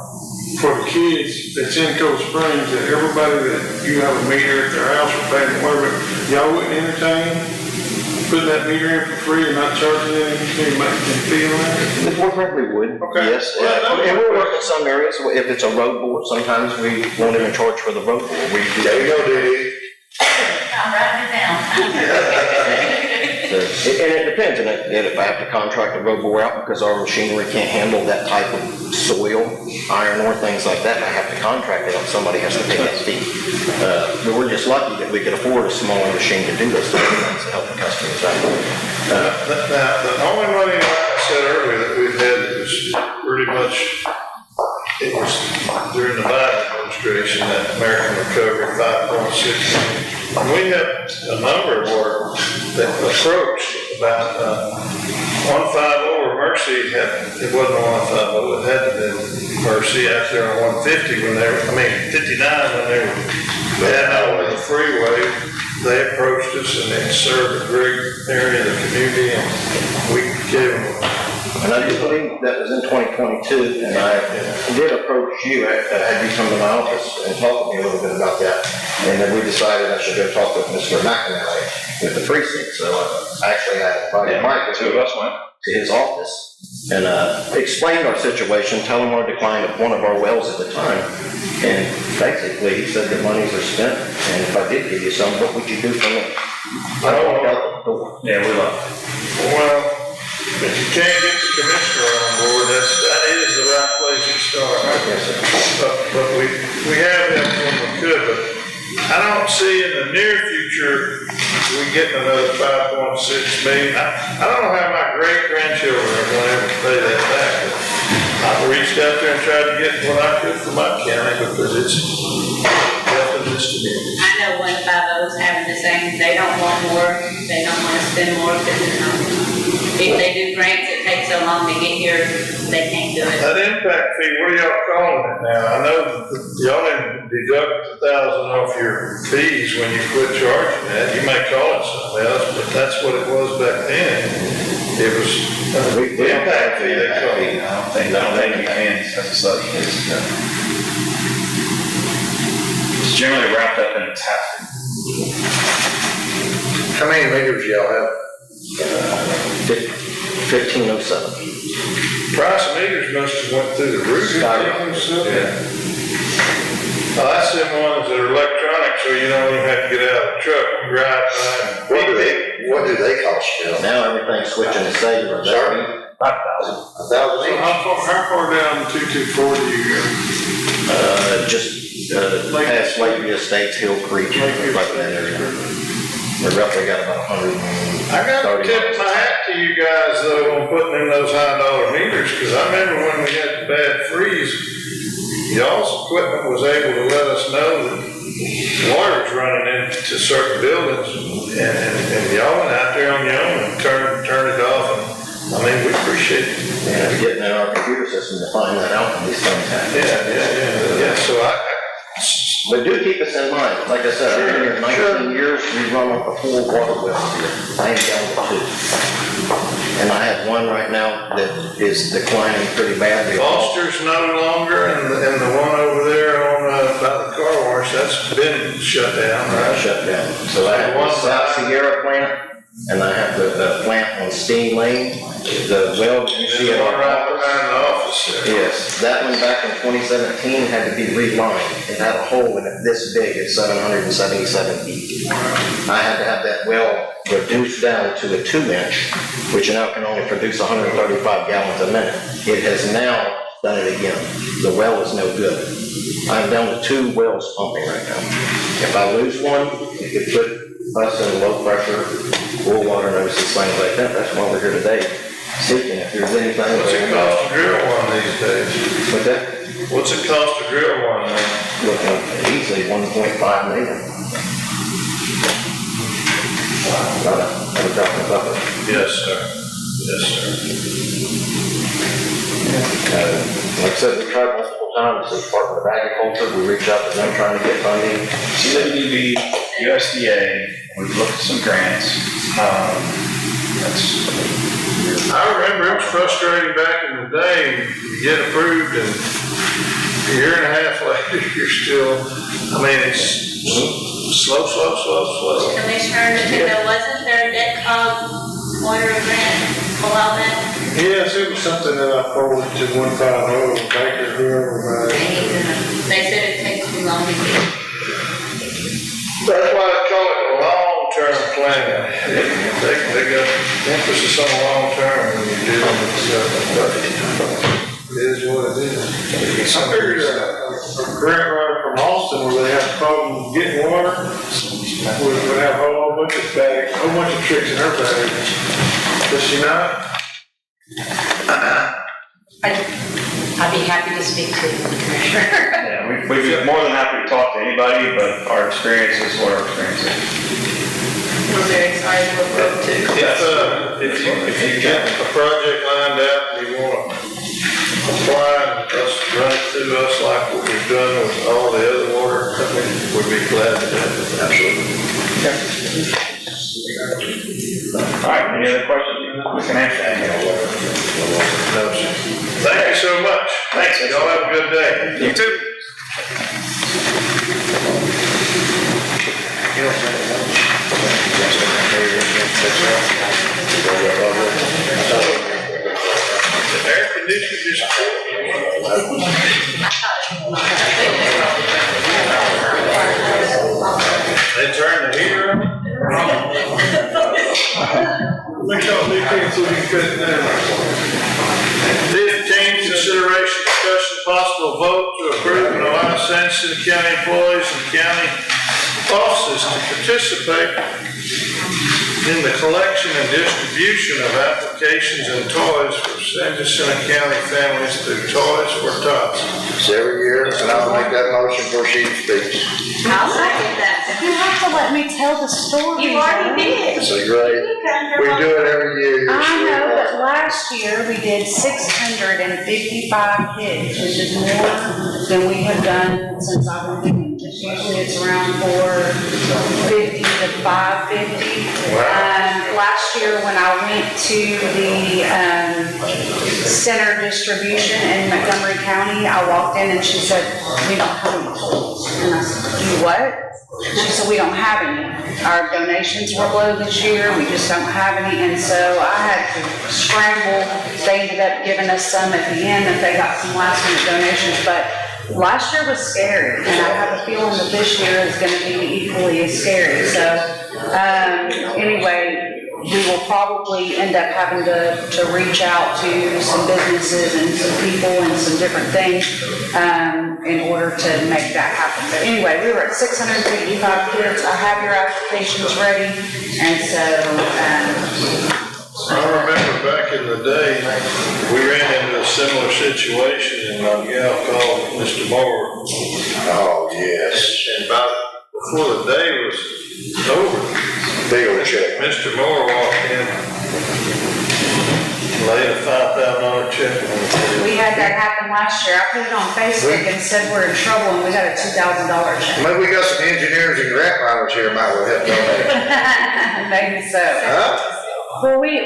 for the kids that's in Cold Springs, that everybody that you have a meter at their house or paying whatever, y'all wouldn't entertain putting that meter in for free and not charging any fee on that? We probably would, Okay. yes. Well, And we'll work in some areas, if it's a road board, sometimes we won't even charge for the road board. There you go, Dee. I'm writing it down. And it depends, and if I have to contract a road bore out because our machinery can't handle that type of soil, iron ore, things like that, I have to contract it out, somebody has to pay that fee. But we're just lucky that we could afford a smaller machine to do those things to help the customers out. Now, the only money, like I said earlier, that we've had was pretty much, it was during the Biden administration, that American Recovery 5.6 million. We have a number of work that approached about 150 or Mercy it wasn't 150, it had to be Mercy out there on 150 when they were, 59 when they were heading over the freeway. They approached us and they served a great area of the community, and we gave them. And I do believe that was in 2022, and I did approach you, had you come to my office and talk to me a little bit about that. And then we decided I should go talk with Mr. McNally with the precinct. So actually I invited Mike Two of us went. to his office and explained our situation, tell him our decline of one of our wells at the time. And basically he said the monies are spent, and if I did give you some, what would you do for me? I walked out the door. Yeah, we love. Well, if you can't get the commissioner on board, that is the right place to start. Yes, sir. But we have helped when we could, but I don't see in the near future we getting another 5.6 million. I don't know how my great grandchildren are going to ever pay that back. I've reached out there and tried to get what I could for my county because it's helping this community. I know 150 is having the same, they don't want more, they don't want to spend more because if they do grants, it takes so long to get here, they can't do it. That impact fee, what are y'all calling it now? I know y'all didn't deduct $1,000 off your fees when you quit charging that. You may call it something else, but that's what it was back then. It was the impact fee they call it. I don't think you can, as such. It's generally wrapped up in a tap. How many meters y'all have? 1507. Price of meters must have went through the roof. Skyrocketed. Oh, that's them ones that are electronic, so you don't even have to get out of the truck and drive by. What do they cost you? Now everything's switching to cellular. Sorry? 5,000. $1,000 So each? how far down 2240 you go? Just past Lakeview Estates, Hill Creek, right in that area. We roughly got about 130. I gotta tip my hat to you guys though on putting in those high dollar meters, cause I remember when we had the bad freeze, y'all's equipment was able to let us know that water's running into certain buildings, and y'all went out there on your own and turned it off, and I mean, we appreciate it. Yeah, getting in our computer system to find that out when these things happen. Yeah, so But do keep us in mind, like I said, I've been here 19 years, we run a full water well here. I am down to 2. And I have one right now that is declining pretty badly. Foster's no longer, and the one over there on, by the car wash, that's been shut down, right? Shut down. So I have the South Sierra plant, and I have the plant on Steam Lane, the well, you see The it one on right behind the office there. Yes, that one back in 2017 had to be relined. It had a hole in it this big at 777 feet. I had to have that well reduced down to a 2-inch, which now can only produce 135 gallons a minute. It has now done it again. The well is no good. I'm down to 2 wells pumping right now. If I lose one, it could put us in low pressure, full water notices, things like that. That's why we're here today, seeking if there's anything. What's it cost to drill one these days? What's that? What's it cost to drill one now? Looking at easily 1.5 million. Not a drop in the bucket. Yes, sir. Yes, sir. Like I said, we tried multiple times, the Department of Agriculture, we reached out to them trying to get funding. CWD, USDA, we've looked at some grants. I remember it was frustrating back in the day, you get approved and a year and a half later, you're still, I mean, it's slow. Commissioner, wasn't there a debt called water grant a while back? Yes, it was something that I forwarded to 150 Baker, whoever, They said it takes too long to get. That's why they call it a long-term plan. They got emphasis on long-term when you're dealing with stuff. It is what it is. I figured a grant writer from Austin where they had a problem getting water would have a whole bunch of bags, a whole bunch of tricks in her bag. Does she not? I'd be happy to speak to the commissioner. Yeah, we'd be more than happy to talk to anybody, but our experience is what our experience is. We're very excited to look up to. If you get a project lined out and you want to apply and us run it through us like what we've done with all the other water companies, we'd be glad to do it. Absolutely. All right, any other questions? We can answer that. No, sir. Thank you so much. Thanks. Y'all have a good day. You too. The air conditioner just. They turn the heater on? Make sure they can't so we can cut it down. 15, consideration, discussion, possible vote to approve an Ohio San County employees and county offices to participate in the collection and distribution of applications and toys for San County families through Toys for Tots. It's every year, and I'll make that motion before she speaks. I'll second that. You have to let me tell the story. You already did. So great. We do it every year. I know, but last year we did 655 kids, which is more than we have done since I've been doing this. Usually it's around 450 to 550. Last year when I went to the center distribution in Montgomery County, I walked in and she said, "We don't have any toys." And I said, "You what?" She said, "We don't have any. Our donations were low this year. We just don't have any." And so I had to scramble. They ended up giving us some at the end that they got some last minute donations. But last year was scary. And I have a feeling that this year is going to be equally as scary. So anyway, we will probably end up having to reach out to some businesses and some people and some different things in order to make that happen. But anyway, we were at 655 kids. I have your applications ready. And so, I remember back in the day, we ran into a similar situation and my gal called Mr. Moore. Oh, yes. And about before the day was over, Big old check. Mr. Moore walked in Laid a $5,000 check on it. We had that happen last year. I put it on Facebook and said we're in trouble and we got a $2,000 check. Maybe we got some engineers and grant writers here might well help donate. Maybe so. Huh? Well, we've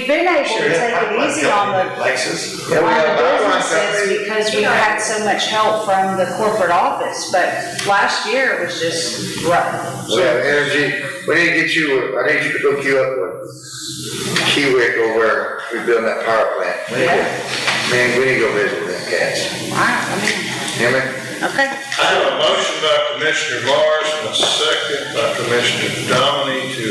been able to take it easy on the businesses because we had so much help from the corporate office, but last year it was just rough. We have energy, we need to get you, I need you to hook you up with Kiewit over where we building that power plant. Man, we need to go visit with them cats. All right, Hear me? okay. I have a motion by Commissioner Morris and a second by Commissioner Dominy to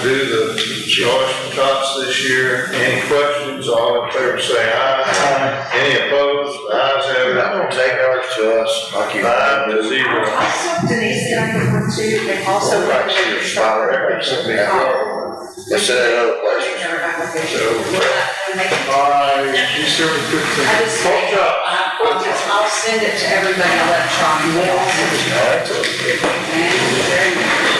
do the Josh Tots this year. Any questions? All in favor say aye. Any opposed? The ayes have it. I'm gonna take ours to us, like you. 5-0. Also, Denise, did I get one too? They also recommended Spot records. Let's say that other place. You certainly could think. I just, I'll send it to everybody electronically. Thank you very much.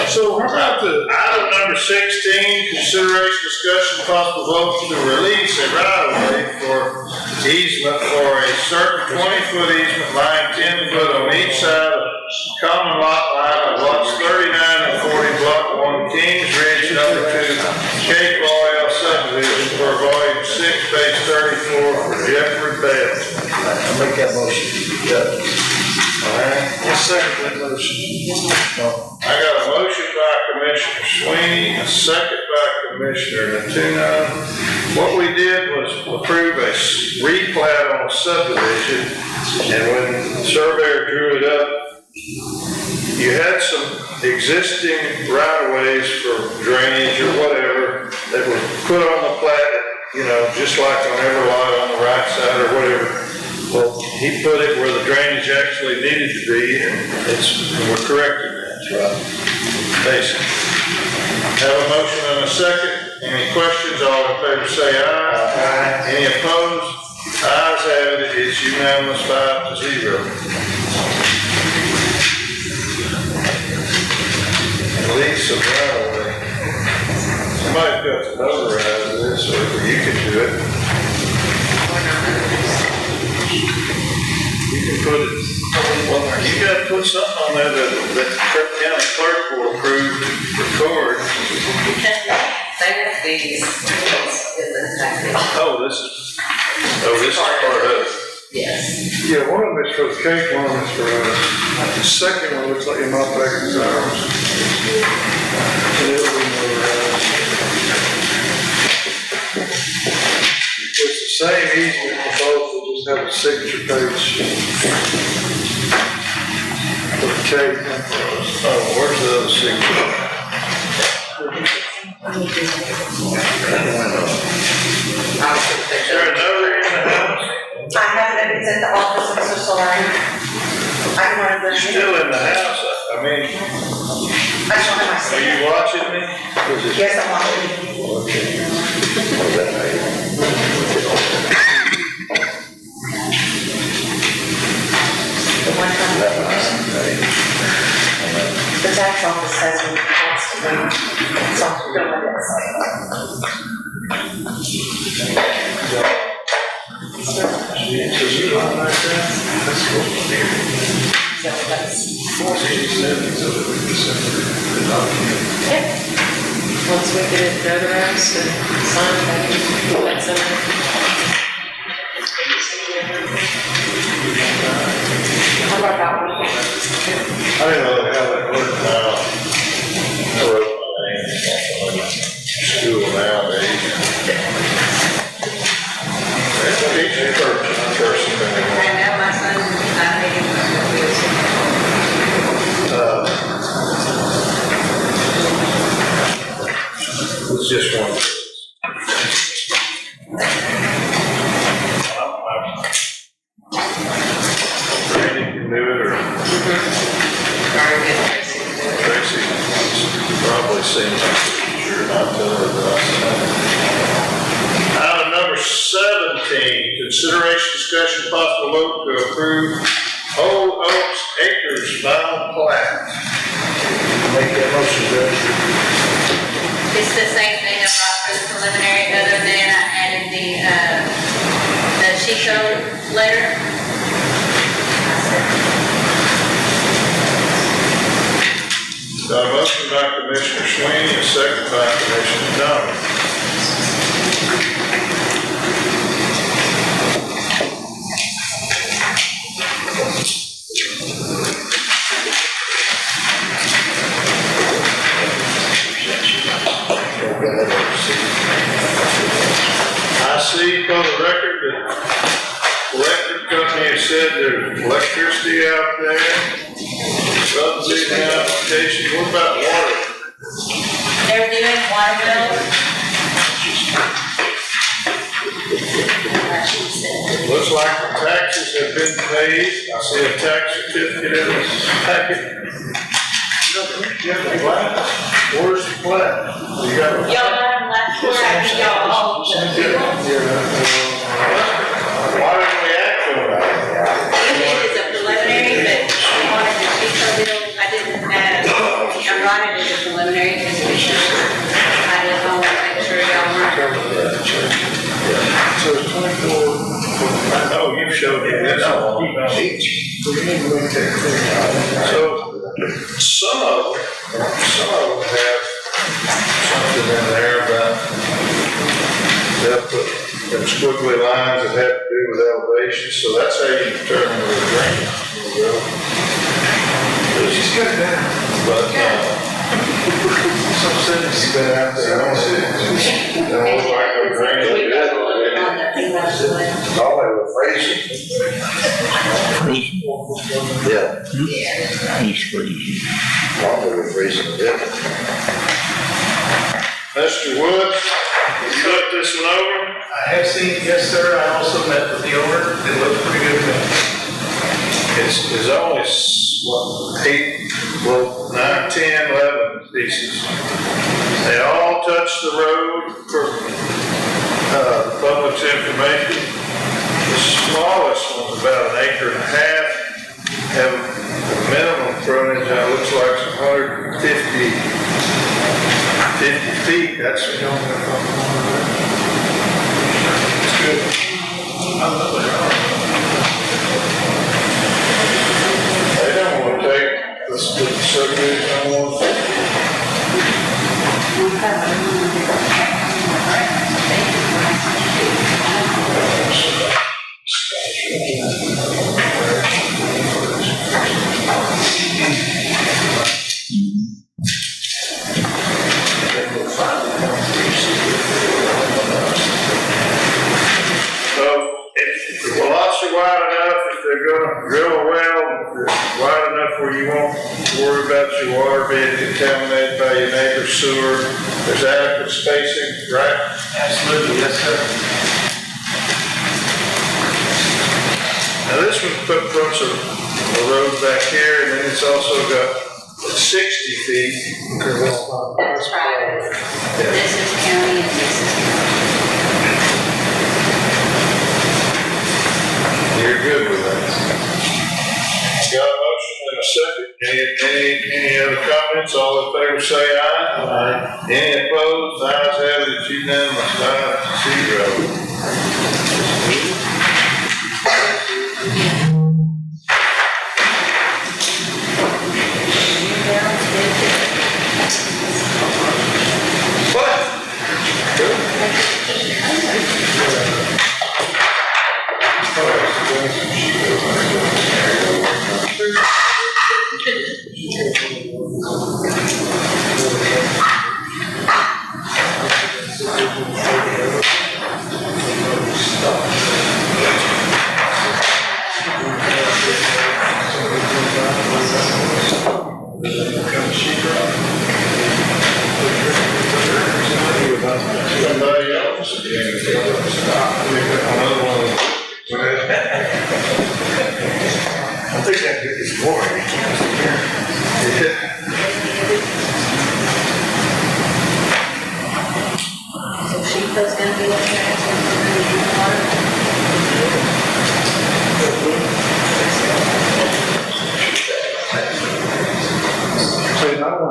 So how about the item number 16, consideration, discussion, possible vote to release a right-of-way for easement for a certain 20-foot easement lying 10 foot on each side of common lot line of lots 39 and 40, block 1, Kings Ridge, number 2, Cape Royal subdivision for volume 6, page 34 for Jeffrey Bell. I'll make that motion. I'll second that motion. I got a motion by Commissioner Sweeney, a second by Commissioner Natuna. What we did was approve a replat on a subdivision, and when the surveyor drew it up, you had some existing right-of-ways for drainage or whatever that were put on the plat, you know, just like on every lot on the right side or whatever. Well, he put it where the drainage actually needed to be, and we're correcting that. Basically. Have a motion and a second. Any questions? All in favor say aye. Aye. Any opposed? Ayes have it. It's unanimous 5-0. Release of right away. Somebody's got to notarize this, or you can do it. You can put it, well, you gotta put something on there that the county clerk will approve to record. Oh, this is part of it. Yes. Yeah, one of them is for the cake, one of them is for us. The second one looks like it might back is ours. And it'll be it's the same easement for both, we'll just have a signature page. For the cake and for us. Oh, where's the other signature? Is there another in the house? I have it, it's at the office, I'm so sorry. I can run it. Still in the house, I mean, I just don't have my are sticker. you watching me? Yes, I'm watching. The one time. The tax office says we have to do, so I'm doing Once we get it notarized and signed, I can let someone. How about that one? I didn't know how that worked now. I wrote my name on school nowadays. Teach your person. And now my son, I made him it's just one. Randy can do it, or Tracy probably seen it. Sure, not tell her that I said. Item number 17, consideration, discussion, possible vote to approve Old Oaks Acres final plat. Make that motion, Judge. It's the same thing I brought for the preliminary, other than I added the Jacinto letter. Got a motion by Commissioner Sweeney, a second by Commissioner Donovan. I see for the record that electric company has said there's electricity out there. Subdivision application, what about water? They're doing water wells. Looks like the taxes have been paid. I see a tax certificate in this packet. You have the plat? Where's the plat? You got a Y'all got them last quarter, I think y'all all. Why didn't we act on that? We did it as a preliminary, but we wanted the Jacinto bill, I didn't have, I brought it as a preliminary, because we should, I just want to make sure y'all weren't. So it's 24. Oh, you showed me this. So some of them have something in there about they'll put them squiggly lines that have to do with elevation, so that's how you determine the drainage. She's got it down. But, Some sense. she's been out there, I don't see it. Don't look like no drainage. All they were phrasing. Yeah. He's freezing. All they were phrasing, yeah. Mr. Woods, you looked this one over? I have seen it, yes, sir. I also met with the owner. It looks pretty good to me. It's only, what, 9, 10, 11 pieces. They all touch the road for, the public's information. The smallest one's about 1.5 acres, have a minimum frontage, that looks like it's 50 feet, that's. It's good. They don't want to take the subdivision, I want if the lots are wide enough, if they're gonna drill a well, it's wide enough where you won't worry about your water being contaminated by your neighbor's sewer. There's adequate spacing, right? Absolutely, yes, sir. Now this one puts a road back here, and then it's also got 60 feet. That's private. This is county and this is county. You're good with that. Got a motion and a second. Any other comments? All in favor say aye. Aye. Any opposed? Ayes have it, it's unanimous, 5-0. Somebody else. Another one. I think that is boring. So Jacinto's gonna be looking at water.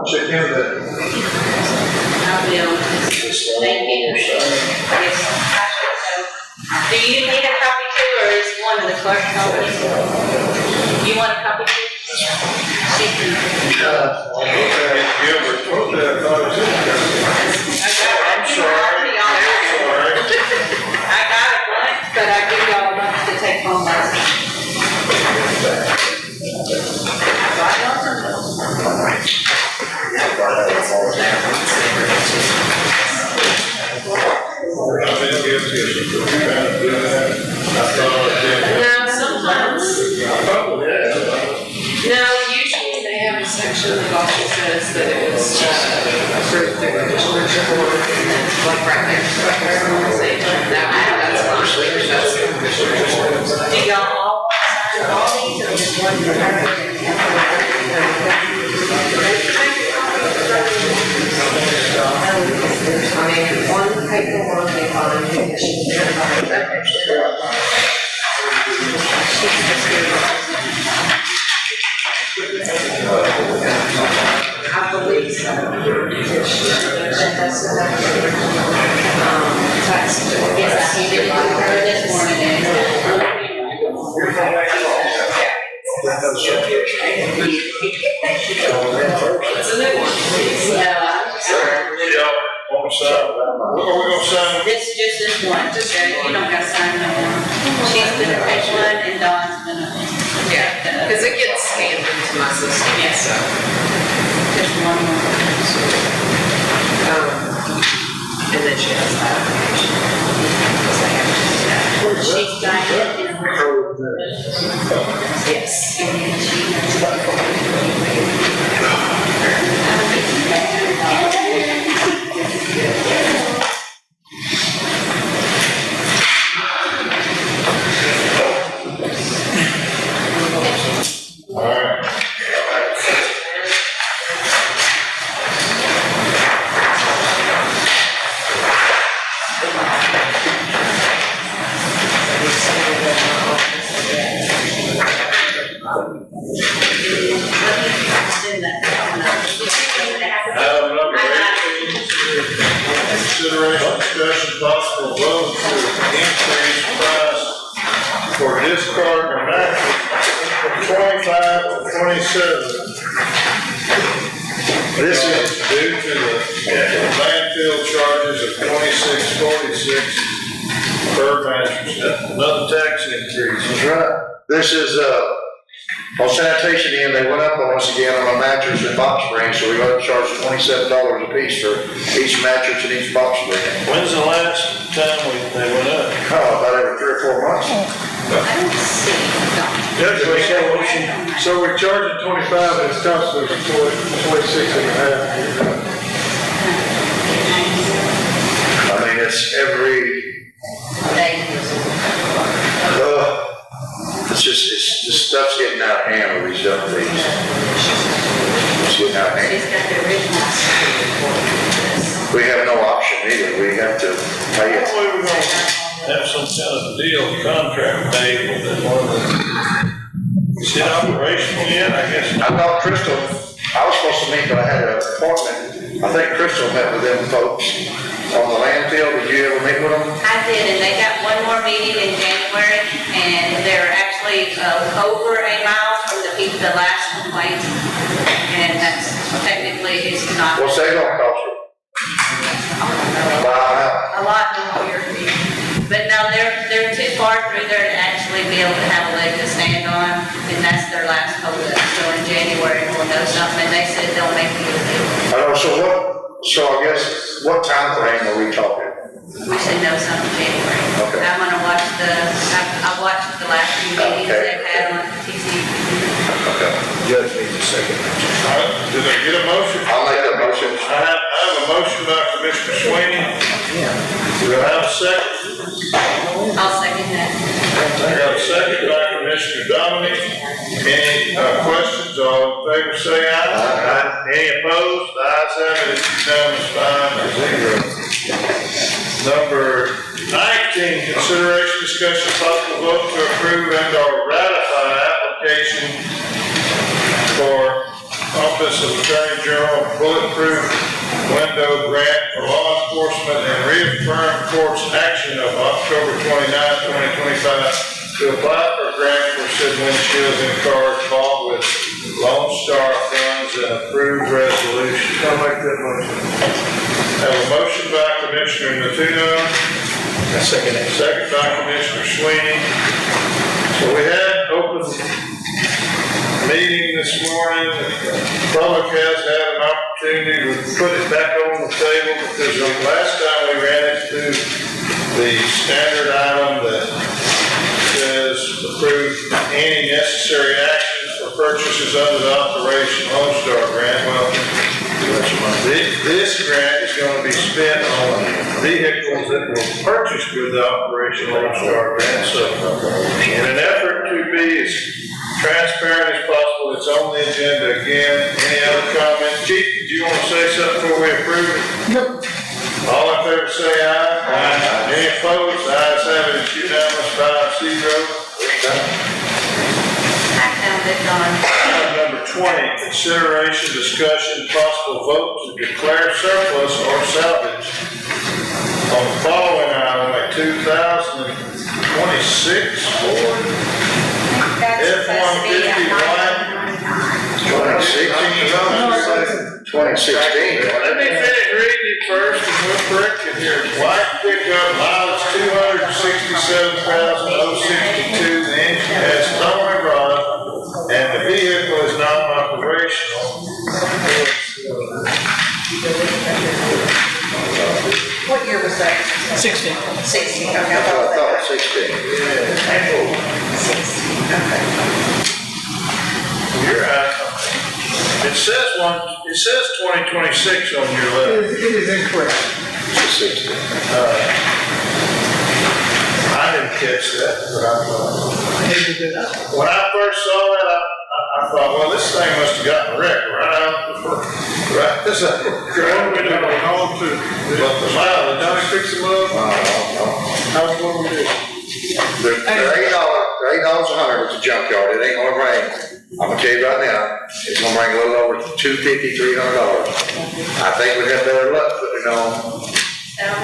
check into that. I will. Thank you. Yes. Do you need a copy too, or is one of the clerk copies? You want a copy too? She can. Gilbert, what the, I thought it was in there. I'm sorry. I got a bunch, but I give y'all a bunch to take home last night. I've been guilty of some kind of doing that. I thought I did. No, sometimes. Probably, yeah. No, usually they have a section that also says that it was approved through the commercial board, and then like right there, say, that's fine, that's. Do y'all all sign all these or just one? I mean, one paperwork, they find, I believe so. Tax. Yes, I handed it to her this morning. It's a new one. Yeah, on the side. What are we gonna sign? This, just this one, you don't gotta sign no more. She's gonna take one and Dawn's gonna. Yeah, because it gets scanned into my system, Yeah. so. Just one more. And then she has that. She's signed it in her. Yes. And then All right. Item number 18, consideration, discussion, possible vote to increase price for discard and mattress from 25 to 27. This is due to the landfill charges of $26.46 per mattress. Another tax increase. That's right. This is, on sanitation end, they went up on us again on a mattress and box spring, so we got to charge $27 a piece for each mattress and each box spring. When's the last time they went up? Oh, about every 3 or 4 months. I don't see. So we're charging 25 and it's costing us 26 and a half. I mean, it's every, it's just stuff's getting out of hand with these young things. It's getting out of hand. She's got the originals. We have no option either, we have to pay it. Hopefully we're gonna have some kind of deal, contract made with it. Is it operational yet? I guess. I thought Crystal, I was supposed to meet, but I had an appointment. I think Crystal met with them folks on the landfill. Did you ever meet with them? I did, and they got one more meeting in January, and they're actually over a mile from the last complaint. And that's technically is not. What's that gonna cost you? A lot more. But no, they're too far through there to actually be able to have a leg to stand on, and that's their last holdup. So in January, we'll know something, and they said they'll make you a deal. I don't know, so I guess, what time frame are we talking? We should know something in January. Okay. I'm gonna watch I watched the last few meetings they've had on TV. Okay. Judge needs a second. All right, did I get a motion? I'll make that motion. I have a motion by Commissioner Sweeney. Do I have a second? I'll second that. I got a second by Commissioner Dominic. Any questions? All in favor say aye. Aye. Any opposed? The ayes have it. It's unanimous, 5-0. Number 19, consideration, discussion, possible vote to approve and or ratify application for pump Office of Attorney General bulletproof window grant for law enforcement and reaffirm court's action of October 29, 2025 to apply for a grant for said windshields and cars bought with Lone Star funds and approved resolution. I'll make that motion. Have a motion by Commissioner Natuno. Second by Commissioner Sweeney. So we had open meeting this morning. The public has had an opportunity to put it back on the table because the last time we ran it through the standard item that says approve any necessary actions for purchases under the Operation Lone Star grant. Well, this grant is going to be spent on vehicles that were purchased with the Operation Lone Star grant. So in an effort to be as transparent as possible, it's on the agenda again. Any other comments? Chief, did you want to say something before we approve it? Nope. All in favor say aye. Aye. Any opposed? Ayes have it. It's unanimous 5-0. Item number 20, consideration, discussion, possible vote to declare surplus or salvage on the following item, a 2026 Ford F-150 white 2016. Let me finish reading it first and we'll correct it here. White pickup, mileage 267,062. The engine has towing rod and the vehicle is non-operational. What year was that? 16. 16, okay. I thought 16. You're right. It says 2026 on your list. It is incorrect. It's 16. I didn't catch that, but when I first saw that, I thought, well, this thing must have gotten wrecked right out before, right, this is, What we doing home to? but the mileage. Johnny fix them up? How's what we do? They're $8 a hundred at the junkyard. It ain't gonna bring, I'm gonna tell you right now, it's gonna bring a little over $250, $300. I think we'd have better luck putting it on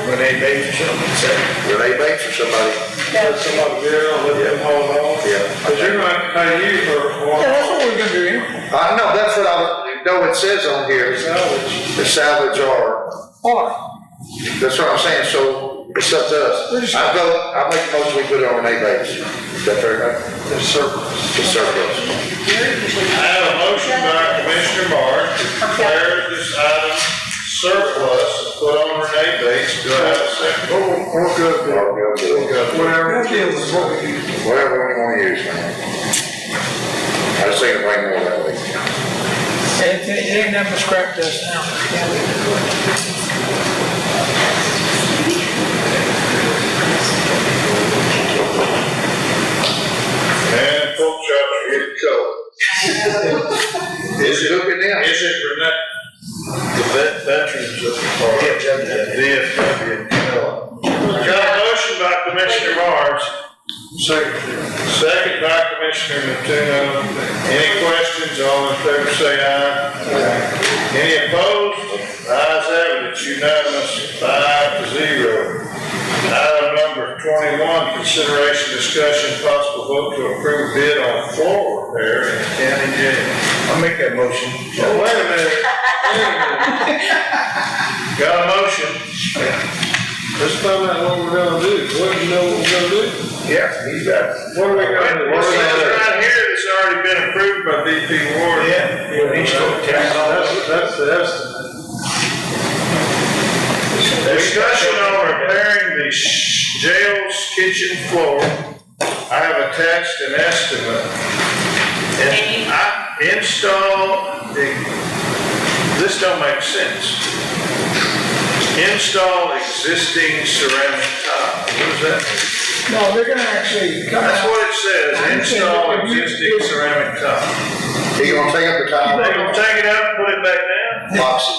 Renee Bates or something, say. Renee Bates or somebody. Let somebody get it on, let them haul it on? Yeah. Cause you're gonna have to pay you for. Yeah, that's what we're gonna do. No, that's what no, it says on here, Salvage. the salvage or, that's what I'm saying, so it's up to us. I make the motion we put it on Renee Bates. Is that fair enough? The surplus. The surplus. I have a motion by Commissioner Mark to declare this item surplus and put on Renee Bates. Do I have a second? Or good. Whatever. Whatever we want to use, man. I just think it'll bring more that way. It ain't never scrap dust now. And pork chops are getting cold. Is it Renee? The veterans of the park. VFW. Got a motion by Commissioner Mars. Second by Commissioner Natuno. Any questions? All in favor say aye. Any opposed? Ayes have it. It's unanimous 5-0. Item number 21, consideration, discussion, possible vote to approve bid on floor repair in the county jail. I'll make that motion. Oh, wait a minute. Got a motion. Let's find out what we're gonna do. What do you know what we're gonna do? Yeah, he's got it. What are we gonna do? This is right here that's already been approved by DP Ward. Yeah, he's going to tax all that. That's the estimate. Discussion on repairing the jail's kitchen floor. I have attached an estimate. And I installed this don't make sense. Install existing ceramic tile. What does that mean? No, they're gonna actually. That's what it says, install existing ceramic tile. You gonna take up the tile? They gonna take it out and put it back down? Epoxy.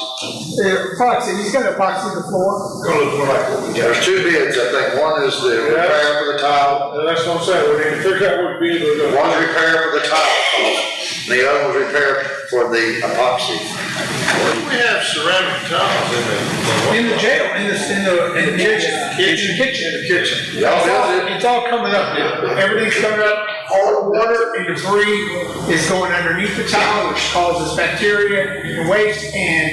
Epoxy, he's gonna epoxy the floor. Gonna look more like what we got. There's two bids, I think. One is the repair for the tile. And that's what I'm saying, we need to figure out what bid we're gonna. One's repair for the tile. The other was repaired for the epoxy. Where do we have ceramic tiles In the jail, in the kitchen. In the kitchen. It's all coming up now. Everything's coming up. All the water and debris is going underneath the tile, which causes bacteria and waste. And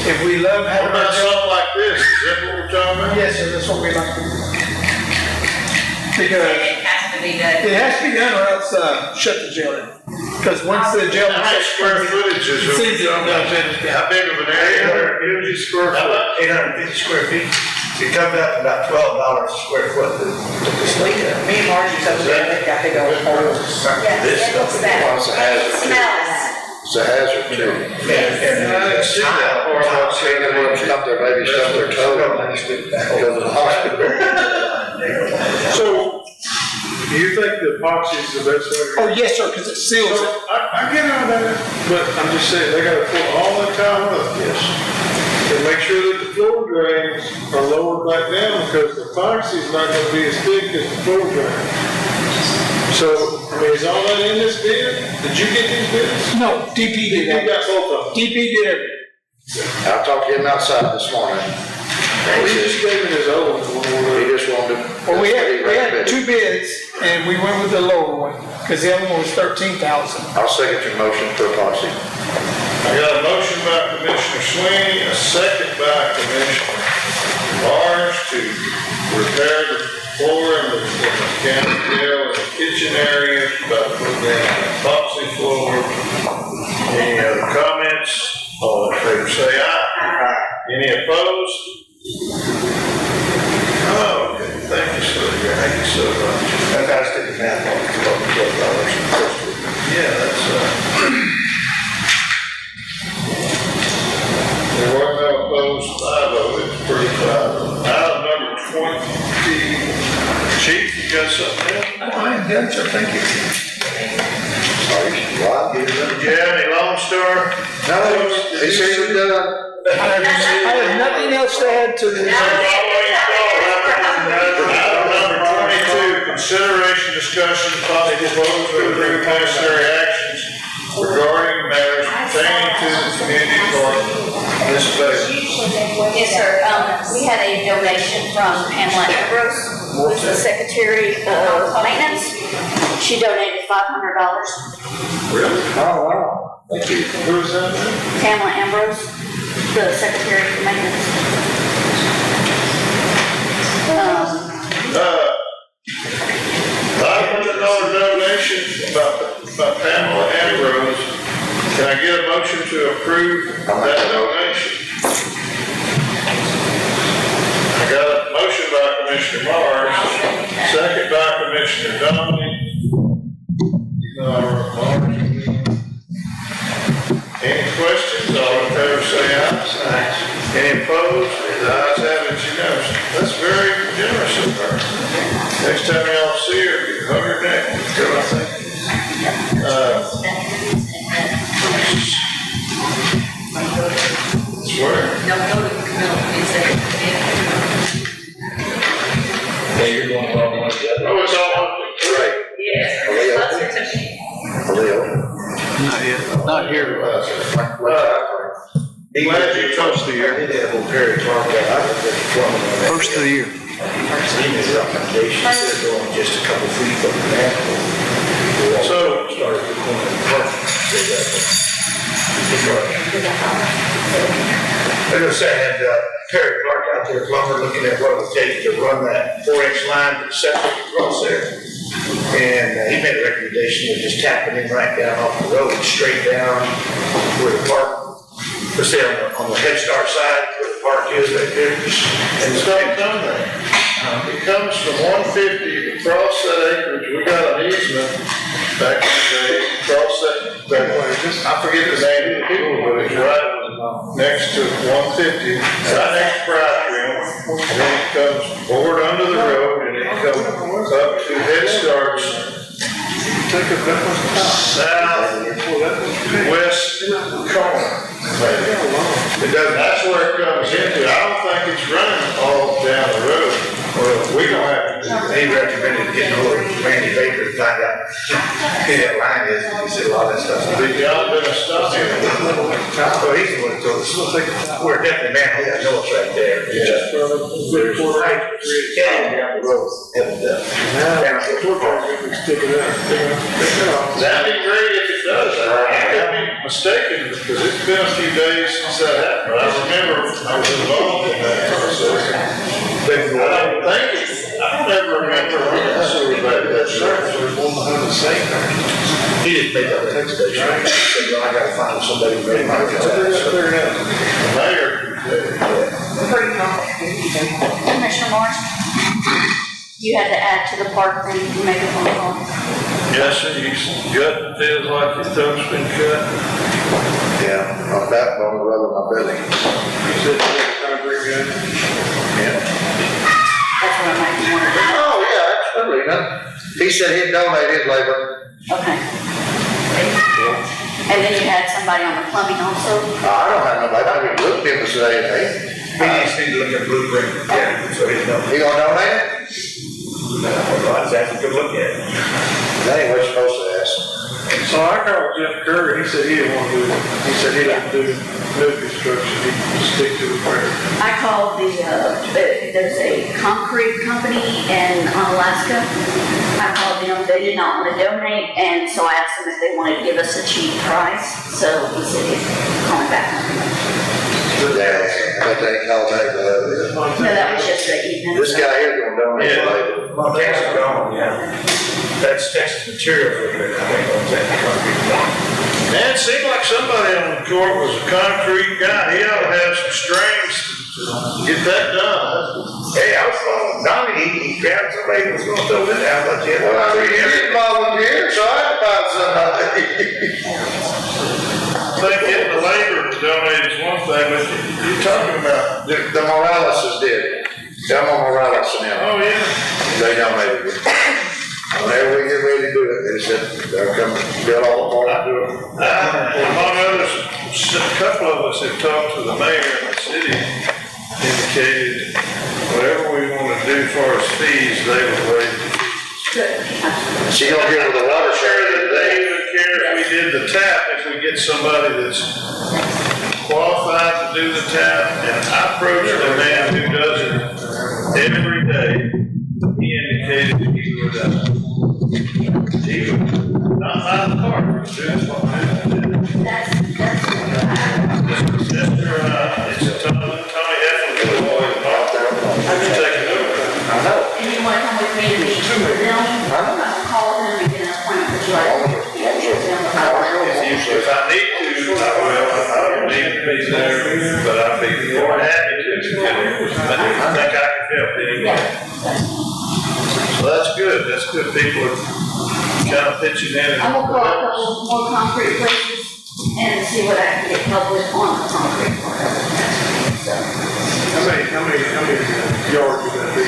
if we love What having our about jail. something like this? Is that what we're talking about? Yes, sir, that's what we like to do. Because It has to be done. it has to be done or else shut the jail down. Because once the jail. How much square footage is It's it? easy. How big of an area? 850 square foot. 850 square feet. It comes out to about $12 a square foot. Me and Margie said they got to go. This stuff is It's a hazard. Smells. It's a hazard too. I didn't see that. Or I'll say that we'll stop their baby, stub their toe, and go to the hospital. So, do you think the epoxy is the best way? Oh, yes, sir, because it seals So, it. I get all that, but I'm just saying, they gotta pull all that tile up. Yes. And make sure that the floor drains are lowered back down, because the epoxy's not gonna be as thick as the floor drain. So, I mean, is all that in this bid? Did you get these bids? No, DP did You got that. both of them. DP did everything. I talked to him outside this morning. He just gave it his own. He just wanted to. Well, we had two bids, and we went with the lower one, because the other one was 13,000. I'll second your motion for epoxy. I got a motion by Commissioner Sweeney, a second by Commissioner Mars to repair the floor in the county jail and the kitchen area by putting in an epoxy floor. Any other comments? All in favor say aye. Any opposed? Oh, okay, thank you, sir. Thank you so much. That guy's taking math on $12. Yeah, that's, there were no opposed, 5-0, it's pretty clear. Item number 20, Chief, you got something else? I am done, sir, thank you. Did you have any Lone Star? No, they say we're done. I have nothing else to add to this. Item number 22, consideration, discussion, possible vote to approve necessary actions regarding matters pertaining to the community park participation. Yes, sir. We had a donation from Pamela Ambrose, who's the Secretary of Maintenance. She donated $500. Really? Oh, wow. Thank you. Who's that? Pamela Ambrose, the Secretary of Maintenance. $500 donation by Pamela Ambrose. Can I get a motion to approve that donation? I got a motion by Commissioner Mars, second by Commissioner Donnelly. Any questions? All in favor say aye. Any opposed? The ayes have it unanimously. That's very generous of her. Next time y'all see her, hug her neck. Good, I think. Swear. No, it's there. Oh, it's all great. Not here. Glad you toast the year. First of the year. His recommendation, instead of going just a couple feet from the manhole. So, Started the corner of the park. I was gonna say, I had Terry Clark out there, plumber, looking at what it would take to run that 4-inch line to septic across there. And he made a recommendation of just tapping in right down off the road, straight down where the park, let's say on the Head Start side, where the park is right there. and it's not done there. It comes from 150 across that acreage. We got an easement back in the day, across that I forget the name of the people, but it's right next to 150, right next to Pride Rim. And then it comes forward under the road and it comes up to Head Start's southwest corner. It doesn't, that's where it comes into. I don't think it's running all down the road. Well, we don't have, he recommended getting hold of Randy Baker to find out who that line is, and he said a lot of that stuff. Big John been a stop here. Well, he's the one that told us, we're definitely manhole, I know it's right there. Yeah. There's a pipe, down the road, and, down to the park. That'd be great if it does. I could be mistaken, because it's been a few days since that happened, but I remember I was involved in that process. But I don't think it, I don't ever remember running a sewer back that surface. He didn't make that recommendation. He said, well, I gotta find somebody who made my recommendation. The mayor, Pretty complicated. Commissioner Morris, you had to add to the park thing, you make a phone call. yes, sir, your gut feels like your throat's been cut. Yeah, my backbone rather than my belly. That's what I might be wondering. Oh, yeah, absolutely, no. He said he'd donate his labor. Okay. And then you had somebody on the plumbing also? I don't have nobody, I mean, look at him today, hey. He needs to look at blueprint, yeah, so he's gonna. He gonna donate it? No, I just have to look at it. That ain't what you're supposed to ask. So I called Jeff Kerr, he said he didn't want to do it. He said he didn't do new construction, he'd stick to the prayer. I called there's a concrete company on Alaska. I called them, they did not want to donate, and so I asked them if they wanted to give us a cheap price. So he said he'd call me back. Yeah, but they called back, No, that was just the evening. this guy here's gonna donate his labor. Montana's gone, yeah. That's Texas material for you, I think, on that. Man, it seemed like somebody on the court was a concrete guy. He ought to have some strings to get that done. Hey, I was on Donnie, he grabbed somebody who was gonna throw it out, but yeah. Well, I mean, you didn't volunteer, so I had to find somebody. I think getting the labor to donate is one thing, but you're talking about. The Moraleses did. Tell them Morales now. Oh, yeah. They donated it. Whenever we get ready to do it, they said, they'll come build all the part, do it. Among others, a couple of us have talked to the mayor of the city, indicated whatever we want to do for as fees, they would waive the fees. She gonna give her the water Sure share that they even care if we did the tap, if we get somebody that's qualified to do the tap. And I approached a man who does it every day. He indicated that he would, not buy the car. That's what I did. It's Tommy Heflin, I'm just taking over. I know. And you want to come with me to meet with them? I'm gonna call them and get an appointment with you. If I need to, I will. I don't need to be there, but I'd be more than happy to. I think I can help anyway. So that's good. That's good. People are kind of pitching in. I'm gonna call a couple more concrete places and see what I can get help with on the concrete part of it. So. How many yards would that be?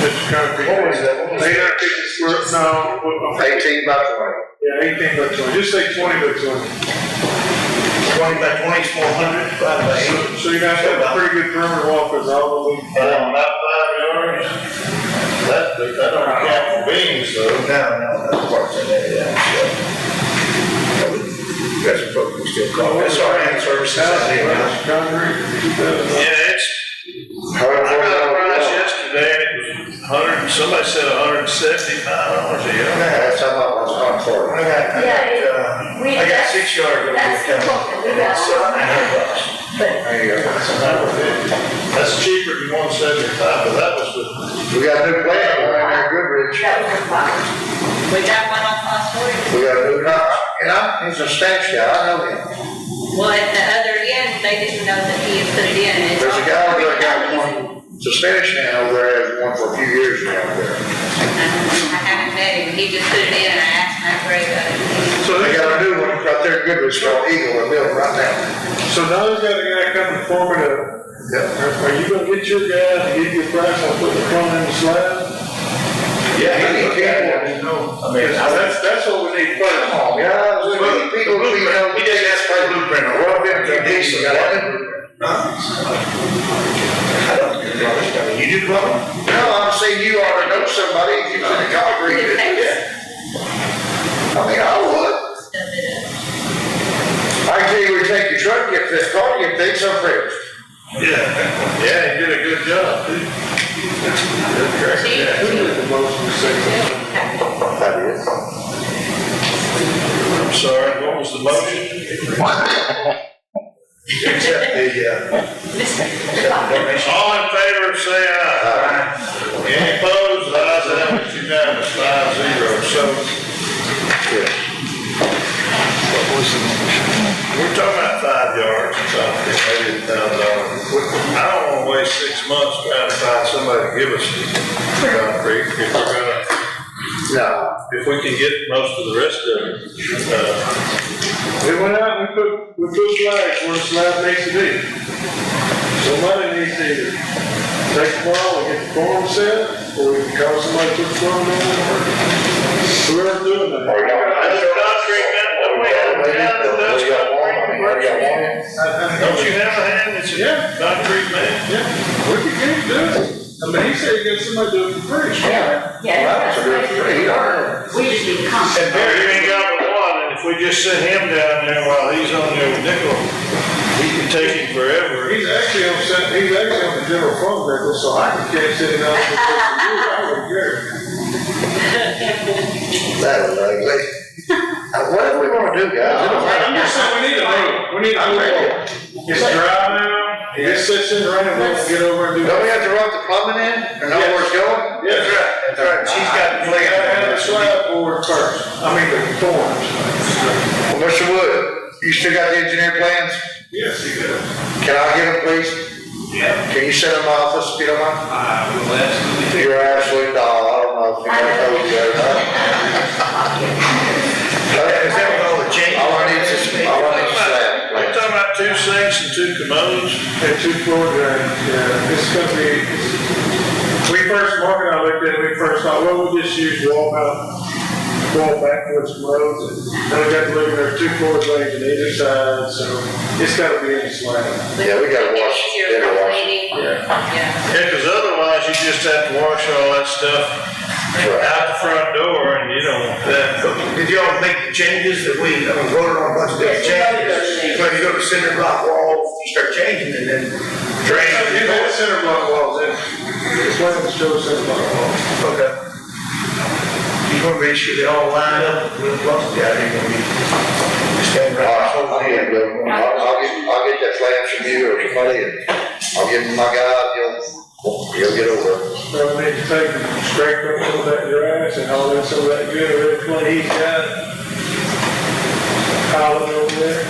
Just concrete? What was that? 850 square, no. 18 by 20. Yeah, 18 by 20, just say 20 by 20. 20 by 20 is 400, 5 by 8. So you guys have a pretty good perimeter wall, because all of them. About 5 yards. That don't count for beams though. No, that's parts of that, yeah. That's what folks will still call it. That's our hand services. Concrete. Yeah, it's. I got a price yesterday and it was somebody said $175 a yard. That's how much was on for it. I got 6 yards of That's the quote that we got. $900. There you go. That's cheaper than 175, but that was the. We got a new plant on there, Goodrich. That was the problem. We got one on Osprey. We got a new, he's a stash guy, I know him. Well, at the other end, they didn't know that he had put it in. And There's a guy over there, got one, it's a Spanish man over there, has one for a few years now there. I haven't met him. He just put it in and I asked him after he got it. So they got a new one right there, Goodrich, called Eagle, they're building right now. So now he's got a guy coming forward to, are you gonna get your guy to give you a price on putting the front in the slab? Yeah, he need people. I mean, that's what we need first. Yeah, we need people to be, we just ask for a blueprint, or what if it's a decent one? I don't, I mean, you You do what? No, I'm saying you ought to know somebody if you're in the concrete. Yeah. I mean, I would. I can tell you where you take your truck, get that car, you take some friends. Yeah, you did a good job, too. Good correct, yeah. Who did the motion to second? That is. I'm sorry, what was the motion? Except the donation. All in favor, say aye. Any opposed, the ayes have it, unanimous, 5-0, so. We're talking about 5 yards or something, maybe $1,000. I don't wanna waste 6 months trying to find somebody to give us concrete if we're gonna. No. If we can get most of the rest of it, We went out and we put flags where the slab needs to be. Somebody needs to either take the ball and get the form set, or we can call somebody to put the form down. Whoever's doing that. Does concrete, don't we have a town that does concrete? Don't you have a hand that's a concrete man? Yeah, we could get him to do it. I mean, he said he got somebody to do it for free. Yeah. We just need to come. And Barry ain't got but one, and if we just send him down there while he's on the nickel, he can take him forever. He's actually on the general fund record, so I can catch it and I wouldn't care. That was ugly. Whatever we wanna do, guys. I'm just saying, we need to move. We need to move. It's dry now. It sits in the rain, we'll get over and do. Don't we have to run the plumbing in or know where it's going? Yeah, that's right. That's right, she's got to We gotta have the slab board first. I mean, the forms. Well, Mr. Wood, you still got the engineer plans? Yes, he does. Can I get them, please? Yeah, Can you send them to my office if you don't mind? I will absolutely. You're an absolute doll. I don't know if you ever told you that or not. Is that with all the changes? All I need is slab. We're talking about 2 sinks and 2 commodes. And 2 floor drains, yeah. This is gonna be, we first, Mark and I looked at it, we first thought, well, we'll just use wall backwards roads. And then we got to look at there's 2 floor drains on either side, so it's gotta be in the slab. Yeah, we gotta wash, Easier better for wash. cleaning. Yeah, because otherwise you just have to wash all that stuff out the front door and you don't want that. Did y'all make the changes that we, voted on a bunch of different changes? So you go to center block wall, you start changing and then drain. You had center block walls in. This one shows center block walls. Okay. You want to make sure they all line up with the blocks down here, gonna be standing All right. right, I'll get that plan from you or somebody and I'll give him my guy, he'll get over it. So we need to take and scrape up some of that grass and haul in some of that good red clay he's got. Pile it over there,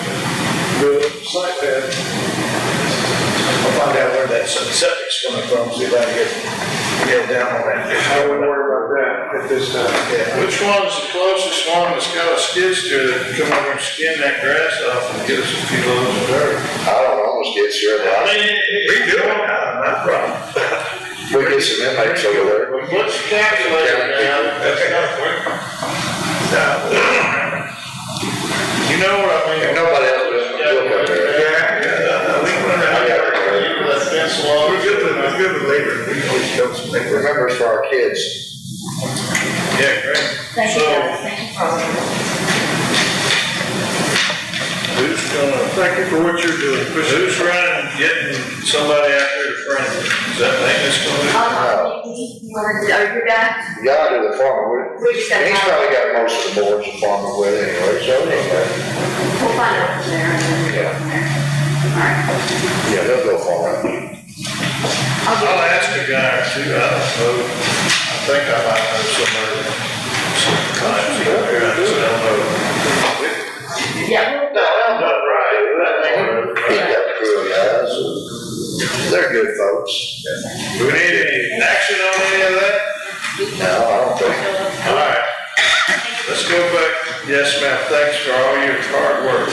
build up the site pad. I'll find out where that septic's coming from, see if I can get down on that. I wouldn't worry about that at this time. Yeah. Which one's the closest one that's got a skid steer that can come over and skin that grass off and get us a few loads of dirt? I don't almost get sure I that mean, We do it now, not a problem. we get some inmates over there. what's the calculator now? That's not quick. You know what I mean? If nobody else does, we'll go there. We can run that. That fence along. We're good with labor, we can always build some labor. Remember, it's for our kids. Yeah, great. Thank you, So, guys. Thank you for all of who's gonna, Thank you for what you're doing. who's running, getting somebody out there to frame it? Is that maintenance gonna You want to, are you done? You gotta do the farmer. We just gotta He's have- probably got most of the boards to farm with anyway, so anyway. We'll find out from there and then we'll go from there. All right. Yeah, they'll go far. I'll ask a guy or two, I don't know, I think I might know somebody. Sometimes you go here, I just don't know. Yeah, No, I'm not right. He got the crew of guys. They're good folks. Do we need any action on any of that? No, I don't think. All right, let's go back. Yes, ma'am, thanks for all your hard work.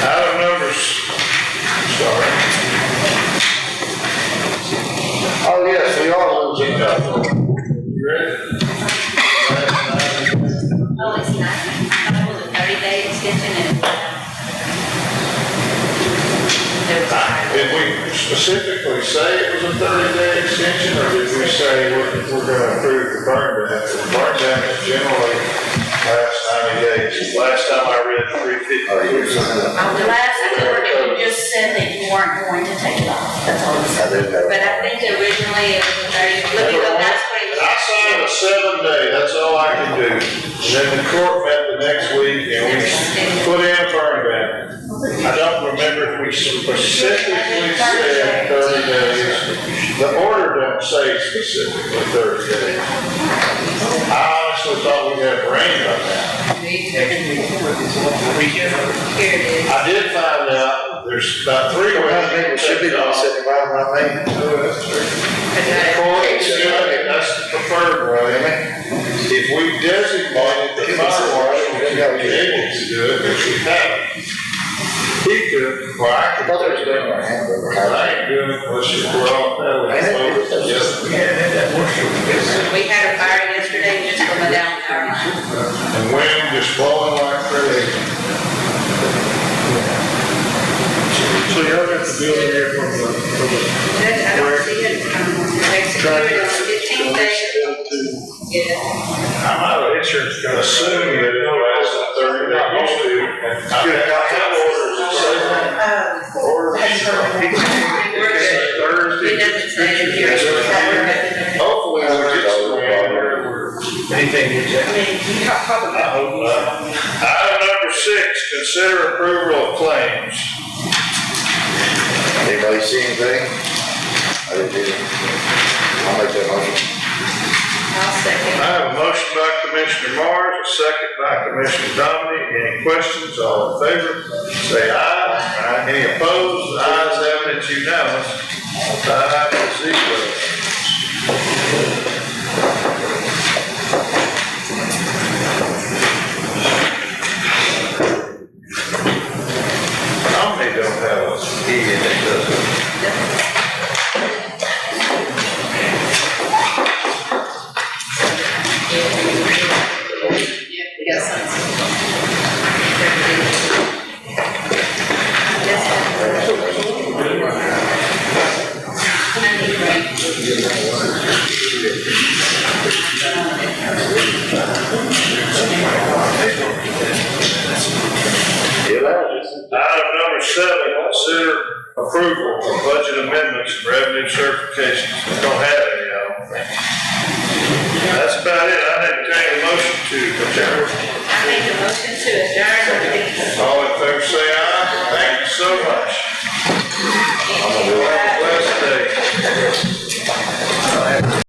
Item numbers, sorry. Oh, yes, we all lose in You ready? Oh, it's nice. It was a 30-day extension and. There was. did we specifically say it was a 30-day extension, or did we say we're gonna approve the burn down? The burn down is generally last 90 days. Last time I read 350. The last report, you just said that you weren't going to take it off, that's all it said. But I think originally it was 30, let me go back to what it I signed a 7-day, that's all I can do. And then the court met the next week and we put in a burn down. I don't remember if we specifically said 30 days. The order doesn't say specifically 30 days. I honestly thought we had rain by now. Here it is. I did find out there's about 3 ways. It should be sitting right on my name. Court is doing, that's the preferred way. If we designate the fire marshal to be able to do it, which we haven't. He could, well, I could. I ain't doing it unless we're all telling. We had a fire yesterday just coming down our line. And wind just blowing like crazy. So y'all got the bill in there from the. Judge, I don't see it, executed on 15 days. Yeah. I'm out of insurance, gonna assume that it lasts 30 days. I have orders that say that. Orders. It doesn't say it here. Hopefully we'll get some. Anything you check? I hope not. Item number 6, consider approval of claims. Anybody see anything? I didn't either. I'll make that motion. I'll second. I have a motion by Commissioner Mars, a second by Commissioner Dominic. Any questions? All in favor, say aye. Any opposed? The ayes have it, it's unanimous. 5-0. Dominic don't have a key in it, does it? Item number 7, consider approval of budget amendments and revenue certifications. We don't have any of them. That's about it. I entertain a motion to adjourn. I make a motion to adjourn. All in favor say aye. Thank you so much. Have a blessed day.